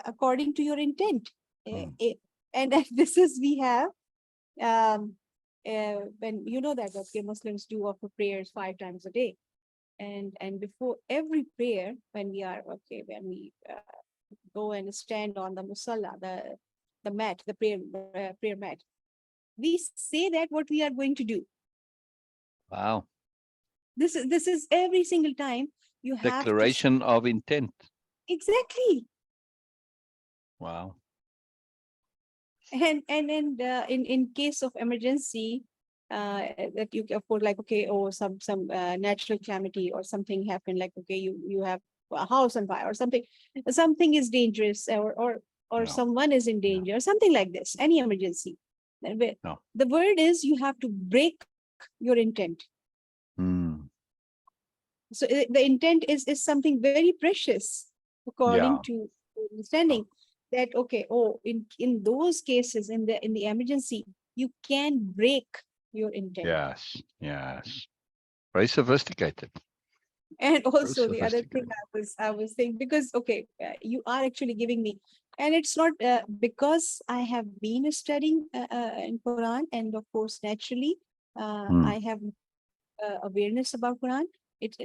according to your intent. Mm, And then this is, we have, um, when you know that, okay, Muslims do offer prayers 5 times a day. And before every prayer, when we are, okay, when we go and stand on the musalla, the mat, the prayer mat, we say that what we are going to do. wow. This is every single time you have to Declaration of intent. exactly. Wow. And in case of emergency, that you of course, like, okay, or some natural calamity or something happened, like, okay, you have a house on fire or something is dangerous, or No, someone is in no, danger, something like this, any emergency. no. The word is you have to break your intent. Mm, So the intent is something very precious, according yeah. to Oh, understanding that, okay, oh, in those cases, in the emergency, you can break your intent. yes, yes. Very sophisticated. And Very also the other thing sophisticated. I was saying, because okay, you are actually giving me, and it's not because I have been studying in Quran, and of course naturally Mm, I have awareness about Quran.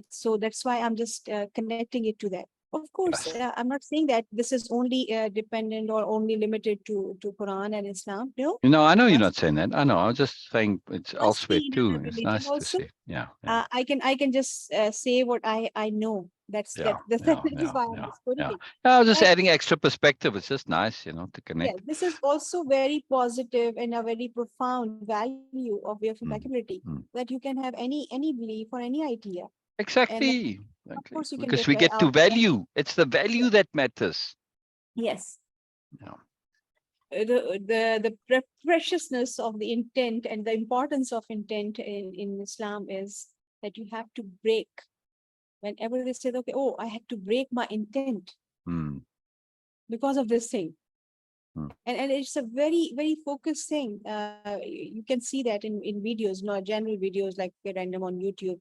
So that's why I'm just connecting it to that. Of course, yes. I'm not saying that this is only dependent or only limited to Quran and Islam. No, You know, I know you're not must saying that. I know. I was just saying it's must elsewhere be in too. other It's religion nice to also. see. Yeah, yeah, I can just say what I know. That's yeah, that. That yeah, is yeah, why I'm yeah, just putting yeah. it. I was just And adding extra perspective. It's just nice, to yeah, connect. this is also very positive and a very profound value of Mm, way-of-impeccability, mm. that you can have any belief or any idea, and Exactly. of Exactly. course you can Because get we get to out. value. It's the Yeah. value that matters. Yes. Yeah. The preciousness of the intent and the importance of intent in Islam is that you have to break. Whenever they say, okay, oh, I had to break my intent Mm, because of this thing. mm. And it's a very focused thing. You can see that in videos, not general videos like random on YouTube.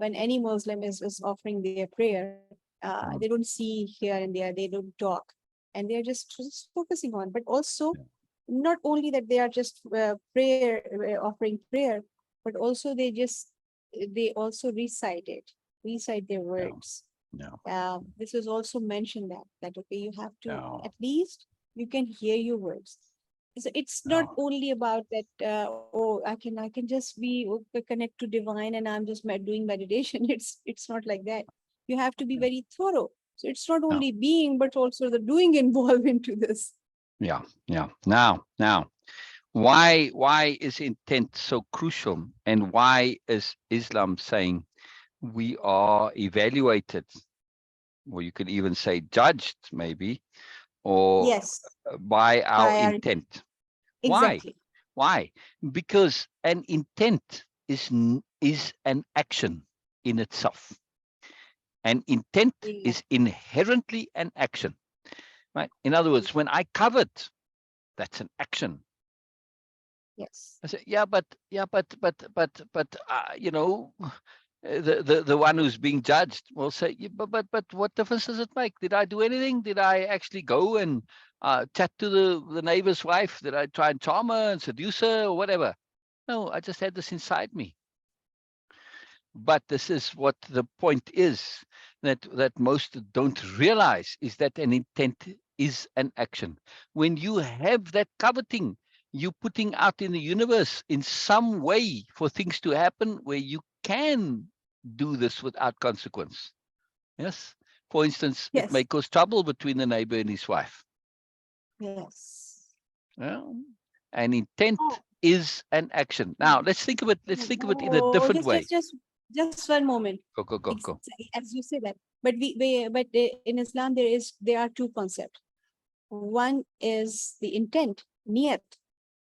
When any Muslim is offering their prayer, they Mm. don't see here and there, they don't talk, and they're just focusing on. But also, Yeah. not only that they are just offering prayer, but also they also recite their Yeah. words. Yeah. This is also mentioned that okay, you have to, Yeah. at least you can hear your words. So it's not Yeah. only about that. Oh, I can just be connect to divine, and I'm just doing meditation. It's not like that. You have to be very thorough. So it's not Yeah. only being, but also the doing involved into this. Yeah. Yeah. Now, why is intent so crucial, and why is Islam saying we are evaluated, or you could even say judged, maybe, or Yes, by our by our, intent? Why? exactly. Why? Because an intent is an action in itself. An intent Yeah. is inherently an action, right? In other words, when I covet, that's an action. Yes. I say, the one who's being judged will say, "Yeah, but what difference does it make? Did I do anything? Did I actually go and chat to the neighbor's wife? Did I try and charm her and seduce her or whatever? No, I just had this inside me." But this is what the point is, that most don't realize, is that an intent is an action. When you have that coveting, you're putting out in the universe in some way for things to happen where you can do this without consequence. Yes. For instance, it may Yes. cause trouble between the neighbor and his wife. Yes. Yeah. And intent Oh, is an action. Now let's think of it. Let's think of it in a no, different way. just one moment. Go, go, go, go. As you say that, but but in Islam there are two concepts. One is the intent, niyat,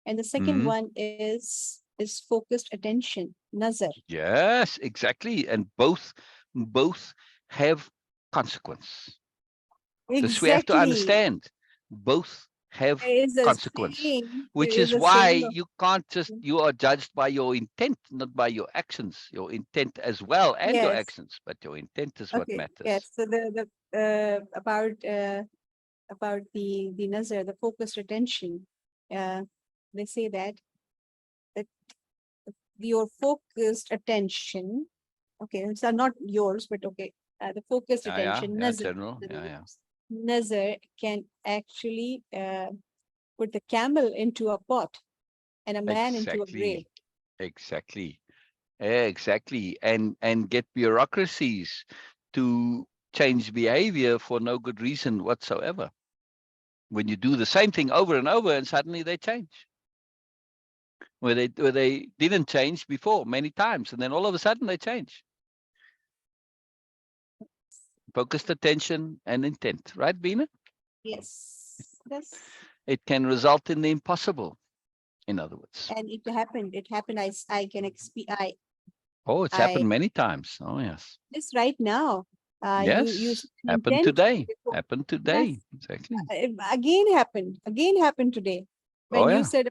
and the second Mhm. one is focused attention, nazar. Yes, exactly. And both have consequence. This we have to Exactly. understand. Both have There is a consequence, saying. There which is is a why saying of you can't just, you are judged by your intent, not by your actions. Your intent as well and your yes. actions, but your intent is what Okay. matters. Yes. So the about the nazar, the focused attention. They say that your focused attention. Okay, it's not yours, but okay. The focused Yeah, yeah, attention, yeah, nazar. general. Yeah, yeah. Nazar can actually put the camel into a pot and a man into a grave. Exactly. Exactly. Exactly. And get bureaucracies to change behavior for no good reason whatsoever. When you do the same thing over and over and suddenly they change. Where they didn't change before many times, and then all of a sudden they change. Focused attention and intent, right, Bina? Yes, yes. It can result in the impossible, in other words. And it happened. It happened. I can Oh, it's I happened many times. Oh, yes. just right now. You Yes. set an Happened intent today. before. Happened Yes, today. Exactly. again happened. Again happened today. Oh, When you yeah. said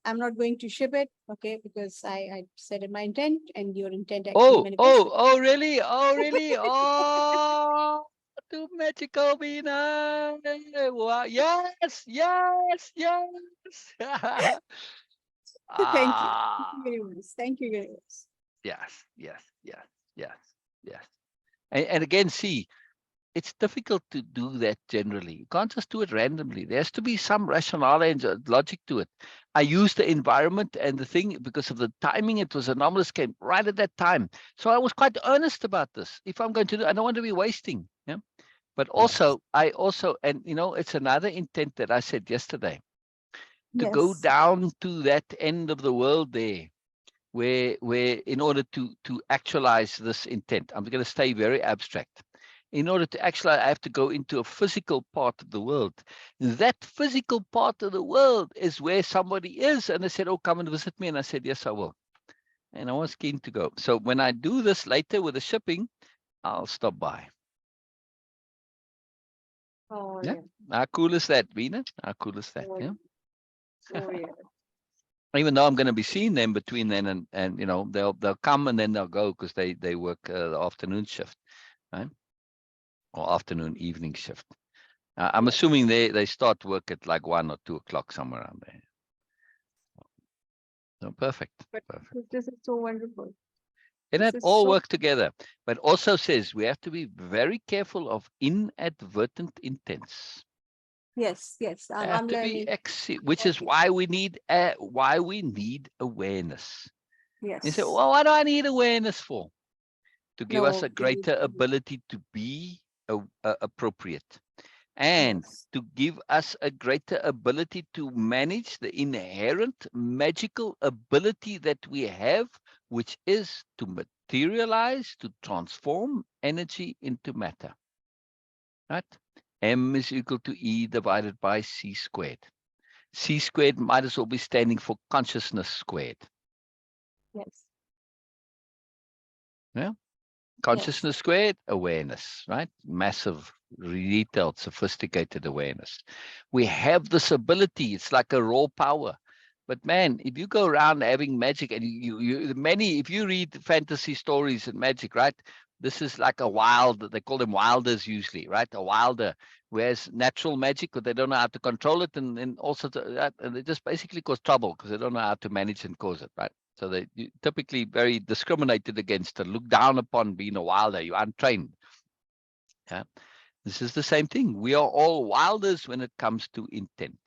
I'm not going to ship it, okay, because I said in my intent, and your intent actually manifested. Oh, really? Oh, really? Oh, too magical, Bina. Wow. Yes, yes, yes. Thank you. Thank Ah. you very much. Thank you very much. Yes, yes, yes, yes, yes. And again, see, it's difficult to do that generally. You can't just do it randomly. There has to be some rationale and logic to it. I used the environment and the thing because of the timing. It was anomalous, came right at that time. So I was quite earnest about this. If I'm going to do, I don't want to be wasting. Yeah. But Yes. also, and it's another intent that I said yesterday, to go Yes. down to that end of the world there where in order to actualize this intent, I'm going to stay very abstract. In order to actualize, I have to go into a physical part of the world. That physical part of the world is where somebody is. And they said, oh, come and visit me. And I said, yes, I will. And I was keen to go. So when I do this later with the shipping, I'll stop by. Oh Yeah. yeah. How cool is that, Veena? How cool is that? Oh, Yeah. oh yeah. Even though I'm going to be seeing them between then and they'll come and then they'll go because they work the afternoon shift, right? Or afternoon evening shift. I'm Yes. assuming they start work at like 1 or 2 o'clock, somewhere around there. So perfect. But Perfect. this is so wonderful. And This that is all so work together, but also says we have to be very careful of inadvertent intents. yes, yes. Have I'm to be learning. which is Learning. why we need awareness. You say, Yes. well, what do I need awareness for? To give us No, a greater ability to be appropriate, and yes. to give us a greater ability to manage the inherent magical ability that we have, which is to materialize, to transform energy into matter. Right? M is equal to E divided by C squared. C squared might as well be standing for consciousness squared. Yes. Yeah. Yes. Consciousness squared, awareness, right? Massive, detailed, sophisticated awareness. We have this ability. It's like a raw power. But man, if you go around having magic, and if you read fantasy stories and magic, right? This is like a wild, they call them wilders usually, right? A wilder, whereas natural magic, but they don't know how to control it, and all sorts of that, and they just basically cause trouble because they don't know how to manage and cause it, right? So they typically very discriminated against and looked down upon, being a wilder. You're untrained. Yeah. This is the same thing. We are all wilders when it comes to intent.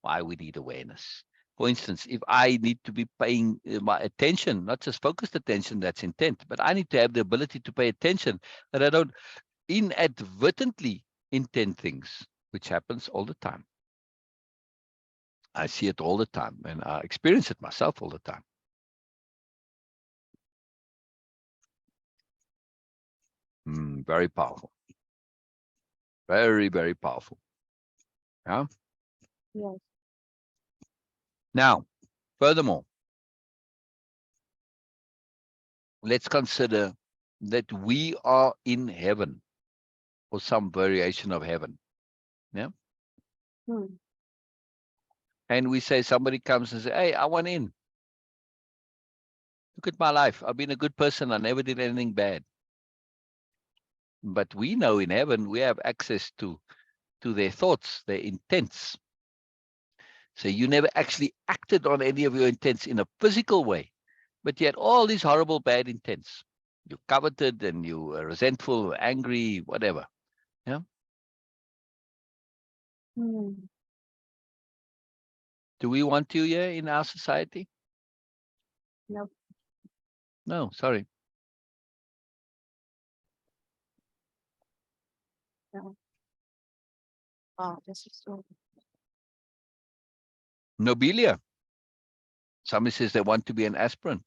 why we need awareness. For instance, if I need to be paying my attention, not just focused attention, that's intent, but I need to have the ability to pay attention that I don't inadvertently intend things, which happens all the time. I see it all the time, and I experience it myself all the time. Very powerful. Very, very powerful. Yeah. Yes. Now, furthermore, let's consider that we are in heaven, or some variation of heaven. Yeah. And we say, somebody comes and says, hey, I want in. Look at my life. I've been a good person. I never did anything bad. But we know in heaven, we have access to their thoughts, their intents. So you never actually acted on any of your intents in a physical way, but you had all these horrible, bad intents. You coveted and you were resentful, angry, whatever. Yeah. Do we want you here in our society? Nope. No, sorry. No. Oh, this is so. Nobelia. Somebody says they want to be an aspirant.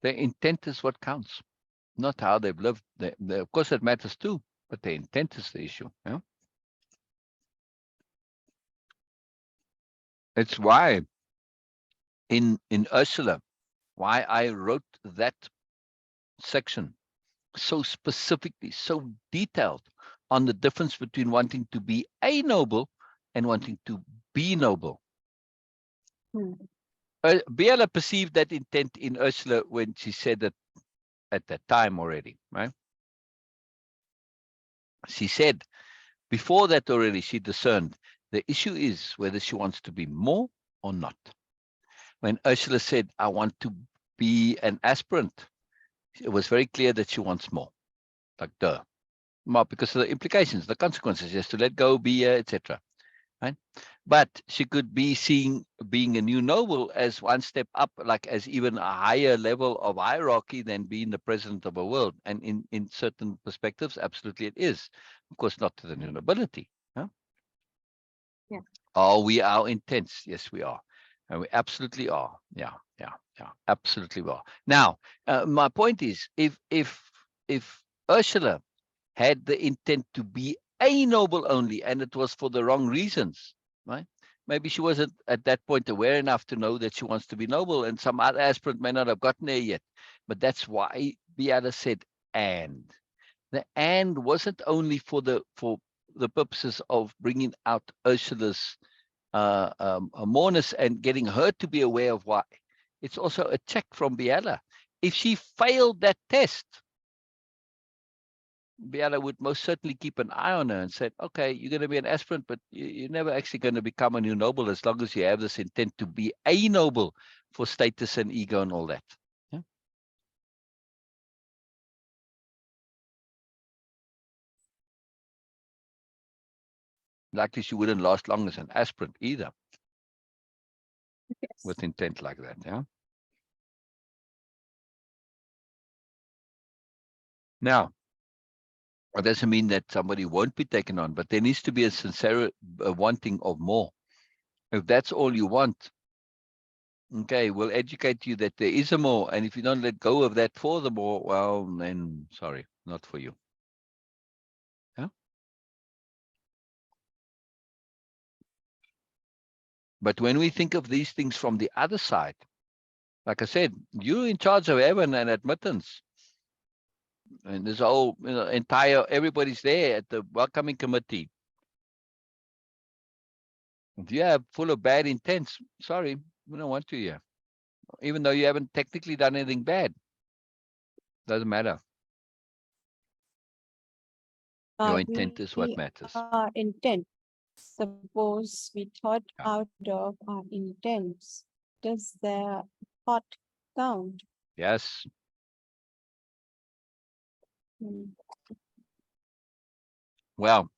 Their intent is what counts, not how they've lived. Of course, that matters too, but their intent is the issue. Yeah. It's why in Ursula, why I wrote that section so specifically, so detailed on the difference between wanting to be a noble and wanting to be noble. Biella perceived that intent in Ursula when she said that at that time already, right? She said before that already, she discerned the issue is whether she wants to be more or not. When Ursula said, I want to be an aspirant, it was very clear that she wants more. Like, duh. More because of the implications, the consequences, she has to let go, be etc. Right? But she could be seeing being a new noble as one step up, like as even a higher level of hierarchy than being the president of a world. And in certain perspectives, absolutely it is. Of course, not to the new nobility. Huh? Yeah. Are we our intents? Yes, we are. And we absolutely are. Yeah, absolutely are. Now, my point is, if Ursula had the intent to be a noble only, and it was for the wrong reasons, right? Maybe she wasn't at that point aware enough to know that she wants to be noble, and some other aspirant may not have gotten there yet. But that's why Biella said, and. The and wasn't only for the purposes of bringing out Ursula's Moreness and getting her to be aware of why. It's also a check from Biella. If she failed that test, Biella would most certainly keep an eye on her and said, okay, you're going to be an aspirant, but you're never actually going to become a new noble as long as you have this intent to be a noble for status and ego and all that. Yeah? Likely she wouldn't last long as an aspirant either. Yes. With intent like that, yeah. Now, it doesn't mean that somebody won't be taken on, but there needs to be a sincere wanting of more. If that's all you want, okay, we'll educate you that there is a more, and if you don't let go of that for the more, well, then sorry, not for you. Yeah. But when we think of these things from the other side, like I said, you're in charge of heaven and admittance. And there's a whole entire, everybody's there at the welcoming committee. If you have full of bad intents, sorry, we don't want you here. Even though you haven't technically done anything bad. Doesn't matter. Your intent is what matters. Our intent. Suppose we thought out of our intents. Does the thought count? Yes. Well,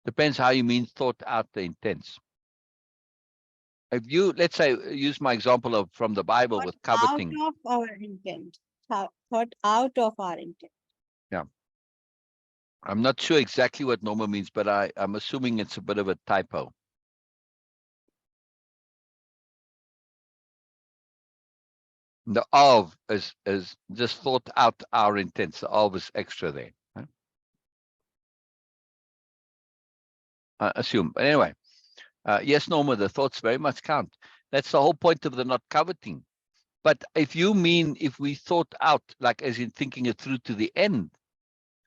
Depends how you mean thought out the intents. If you, let's say, use my example of from the Bible with Thought out coveting. of our intent. Thought out of our intent. Yeah. I'm not sure exactly what normal means, but I'm assuming it's a bit of a typo. The of is just thought out our intents. The of is extra there. Right? I assume. But anyway, yes, Norma, the thoughts very much count. That's the whole point of the not coveting. But if you mean if we thought out, like as in thinking it through to the end,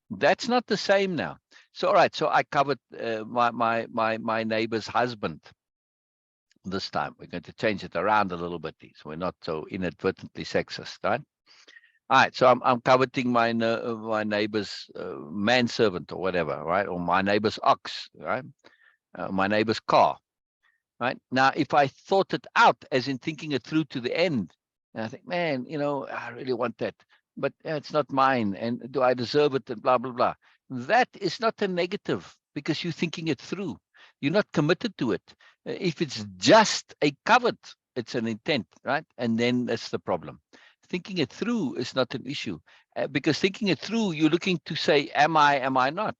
that's not the same now. So, all right, so I covered my neighbor's husband. This time we're going to change it around a little bit, so we're not so inadvertently sexist, right? All right, so I'm coveting my neighbor's manservant or whatever, right? Or my neighbor's ox, right? My neighbor's car, right? Now, if I thought it out, as in thinking it through to the end, and I think, man, I really want that, but it's not mine, and do I deserve it, and blah, blah, blah. That is not a negative because you're thinking it through. You're not committed to it. If it's just a covet, it's an intent, right? And then that's the problem. Thinking it through is not an issue because thinking it through, you're looking to say, am I not?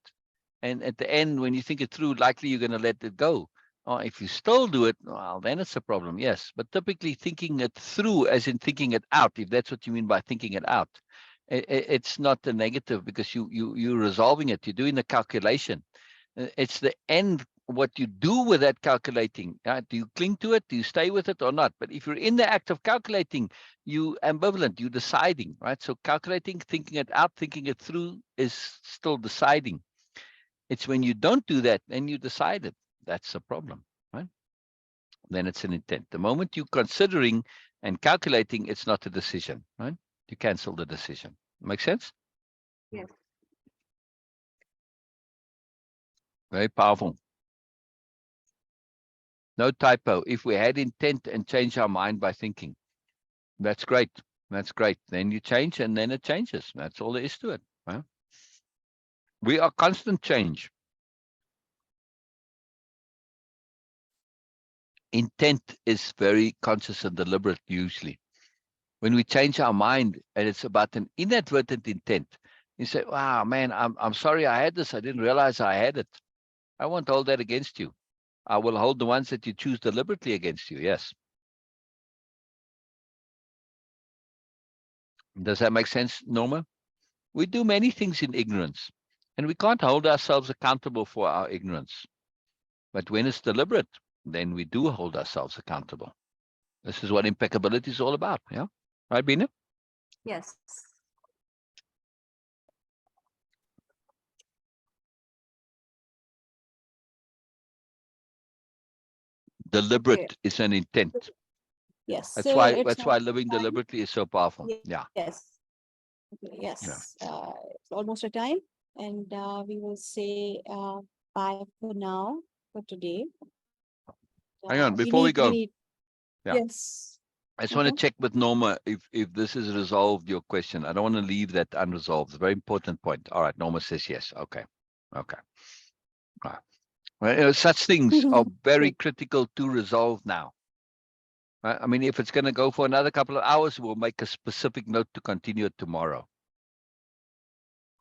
And at the end, when you think it through, likely you're going to let it go. Or if you still do it, well, then it's a problem, yes. But typically thinking it through, as in thinking it out, if that's what you mean by thinking it out, it's not a negative because you're resolving it. You're doing the calculation. It's the end, what you do with that calculating. Do you cling to it? Do you stay with it or not? But if you're in the act of calculating, you ambivalent, you're deciding, right? So calculating, thinking it out, thinking it through is still deciding. It's when you don't do that, then you decide it. That's the problem, right? Then it's an intent. The moment you're considering and calculating, it's not a decision, right? You cancel the decision. Make sense? Yes. Very powerful. No typo. If we had intent and change our mind by thinking, that's great. That's great. Then you change and then it changes. That's all there is to it. Right? We are constant change. Intent is very conscious and deliberate usually. When we change our mind and it's about an inadvertent intent, you say, wow, man, I'm sorry I had this. I didn't realize I had it. I won't hold that against you. I will hold the ones that you choose deliberately against you. Yes. Does that make sense, Norma? We do many things in ignorance, and we can't hold ourselves accountable for our ignorance. But when it's deliberate, then we do hold ourselves accountable. This is what impeccability is all about. Yeah. Right, Bina? Yes. Deliberate is an intent. Yes. That's So why it's living deliberately is so powerful. Yeah. yes. Okay, Yeah. yes. It's almost a time, and we will say bye for now for today. Hang on, before we go. Yeah. Yes. I just want to check with Norma if this has resolved your question. I don't want to leave that unresolved. It's a very important point. All right, Norma says yes. Okay. Okay. All right. Well, such things are very critical to resolve now. Right? I mean, if it's going to go for another couple of hours, we'll make a specific note to continue it tomorrow.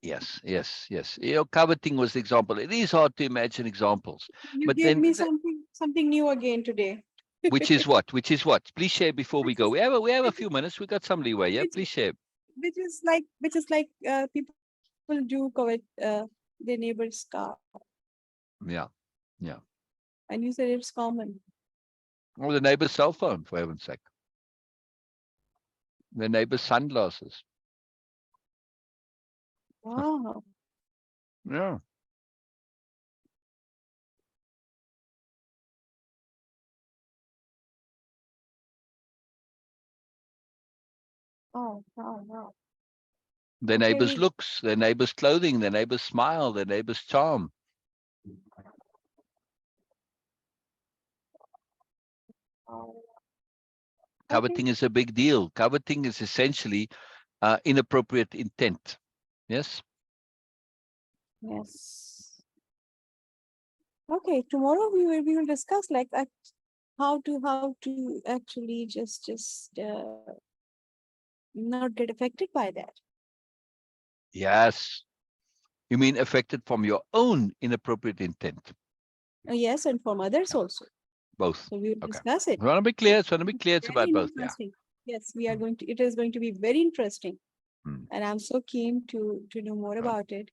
Yes, yes, yes. Coveting was the example. It is hard to imagine examples. You But gave then, me something new again today. which is what? Which is what? Please share before we go. We have a few minutes. We got some leeway. Yeah, please share. Which is like people do covet their neighbor's car, Yeah, yeah. and you said it's common. Or the neighbor's cell phone, for heaven's sake. The neighbor's sunglasses. Wow. Yeah. Oh, wow, wow. Their Okay, neighbor's looks, their neighbor's clothing, their neighbor's smile, their neighbor's charm. oh, okay. Coveting is a big deal. Coveting is essentially inappropriate intent. Yes. Yes. Okay, tomorrow we will discuss like how to actually just not get affected by that. Yes. You mean affected from your own inappropriate intent? Yes, and from others Yeah, also. both. So we will Okay. discuss it. I want to be clear. It's going to be clear. It's Very about both. Yeah. interesting. Yes, we are Mm, going to. It is going to be very interesting, mm, and I'm so keen to know more right. about it.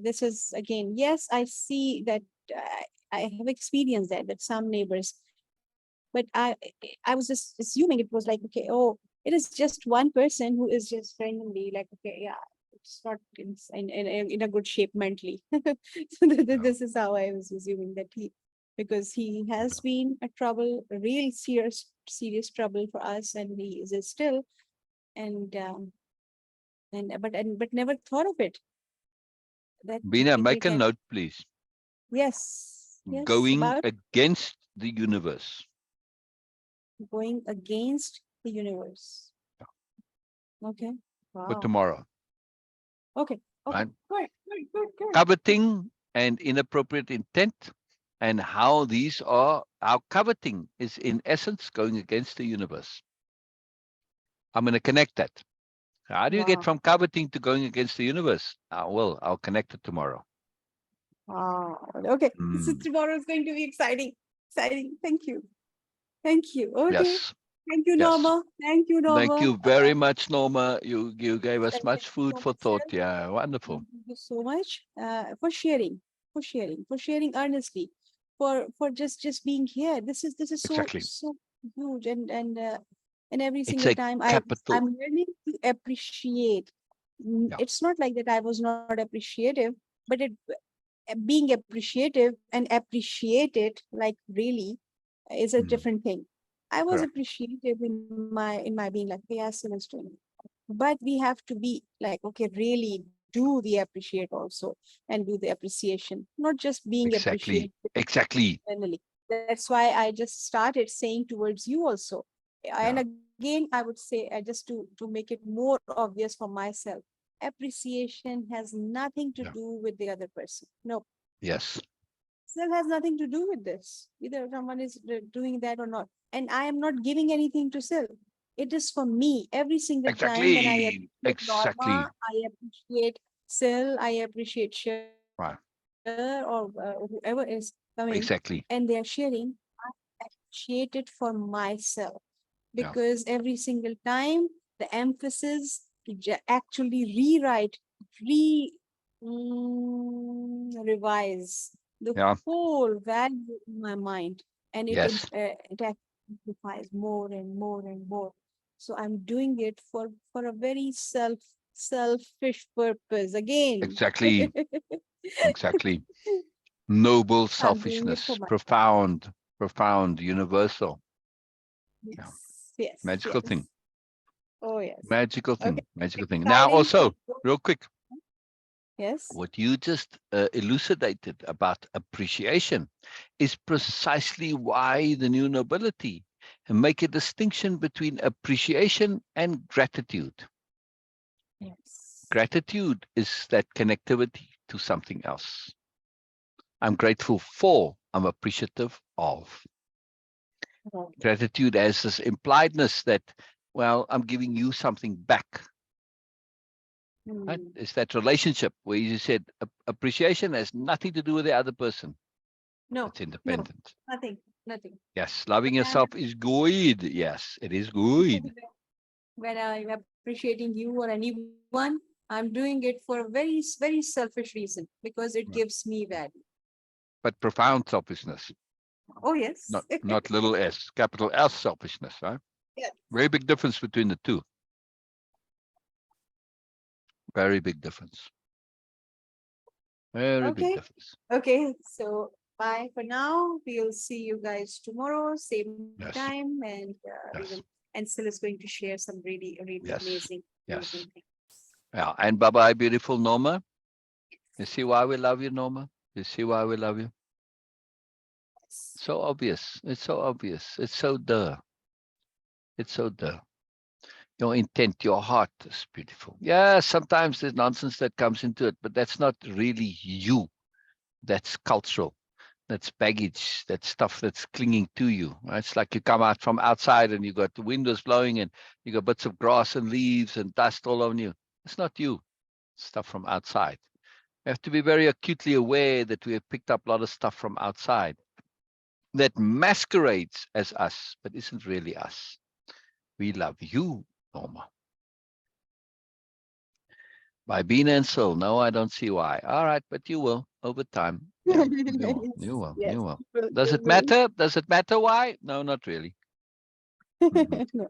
This is again, yes, I see that. I have experienced that some neighbors, but I was just assuming it was like, okay, oh, it is just one person who is just randomly like, okay, yeah, it's not in a good shape mentally. So Yeah. this is how I was assuming that because he has been a trouble, a real serious trouble for us, and he is still, and but never thought of it that Bina, people make a can. note, please. Yes, Going about against the universe. going against the universe. Okay. For Wow. tomorrow. Okay. Okay. Right? Good. Coveting and inappropriate intent, and how these are, our coveting is in essence going against the universe. I'm going to connect that. How do you get Wow. from coveting to going against the universe? Well, I'll connect it tomorrow. Wow. Okay. So Mm, tomorrow is going to be exciting. Exciting. Thank you. Thank you. Okay. yes, Thank you, yes. Norma. Thank you, Thank Norma. you very much, Norma. You gave us Thank much you food so for much, thought. sir. Yeah, wonderful. Thank you so much for sharing earnestly, for just being here. This is Exactly. so huge, and every It's single a time capital. I'm learning to appreciate. Yeah. It's not like that I was not appreciative, but being appreciative and appreciate it like really is a Mm, different thing. I was correct. appreciative in my being like, yes, and it's doing it. But we have to be like, okay, really do the appreciate also and do the appreciation, not just being Exactly. appreciated Exactly. internally. That's why I just started saying towards you also. And Yeah. again, I would say just to make it more obvious for myself, appreciation has nothing to Yeah. do with the other person. No, Yes. self has nothing to do with this. Either someone is doing that or not. And I am not giving anything to self. It is for me. Every single time when I Exactly. appreciate Norma, Exactly. I appreciate Sil, I appreciate Cher or Right. whoever is coming and they are Exactly. sharing, I appreciate it for myself. Yeah. Because every single time the emphasis to actually rewrite, re revise the Yeah. whole value in my mind, and Yes. it amplifies more and more and more. So I'm doing it for a very selfish purpose again. Exactly. Exactly. Noble I'm doing it for selfishness. my Profound. Profound. Universal. Yeah. Magical yes. thing. Oh yes. Magical Okay. thing. Magical thing. Now, Exciting. also, real quick, Yes. what you just elucidated about appreciation is precisely why the new nobility make a distinction between appreciation and gratitude. Yes. Gratitude is that connectivity to something else. I'm grateful for, I'm appreciative of. Right. Gratitude has this impliedness that, well, I'm giving you something back. Right? Mm. It's that relationship where you said appreciation has nothing to do with the other person. No, It's no, independent. nothing. Yes, loving When I'm yourself is good. Yes, it is good. when I'm appreciating you or anyone, I'm doing it for a very selfish reason because it Right. gives me value. But profound selfishness, Oh yes. not little s, capital S selfishness. Right? Yeah. Very big difference between the two. Very big difference. Very big Okay. difference. Okay. So bye for now. We'll see you guys tomorrow, same time, Yes, and yes, and Sil is going to share some really yes, amazing yes. things. Yeah, and bye bye, beautiful Norma. You see why we love you, Norma? You see why we love you? Yes. So obvious. It's so obvious. It's so duh. It's so duh. Your intent, your heart is beautiful. Yeah, sometimes there's nonsense that comes into it, but that's not really you. That's cultural. That's baggage, that's stuff that's clinging to you. Right? It's like you come out from outside and you got the windows blowing and you got bits of grass and leaves and dust all on you. It's not you. It's stuff from outside. We have to be very acutely aware that we have picked up a lot of stuff from outside that masquerades as us, but isn't really us. We love you, Norma. By Bina and Sil. No, I don't see why. All right, but you will over time. Yeah, you will. You will. Yes, You will. will, Does will, it will. matter? Does it matter why? No, not really. No.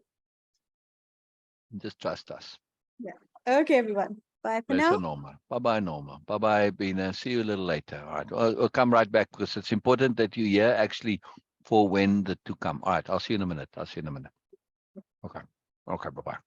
Just trust us. Yeah. Okay, everyone. Bye for Pleasure, now. Norma. Bye-bye, Norma. Bye-bye, Bina. See you a little later. All right. We'll come right back because it's important that you hear actually for when the two come. All right. I'll see you in a minute. Okay. Okay. Bye-bye.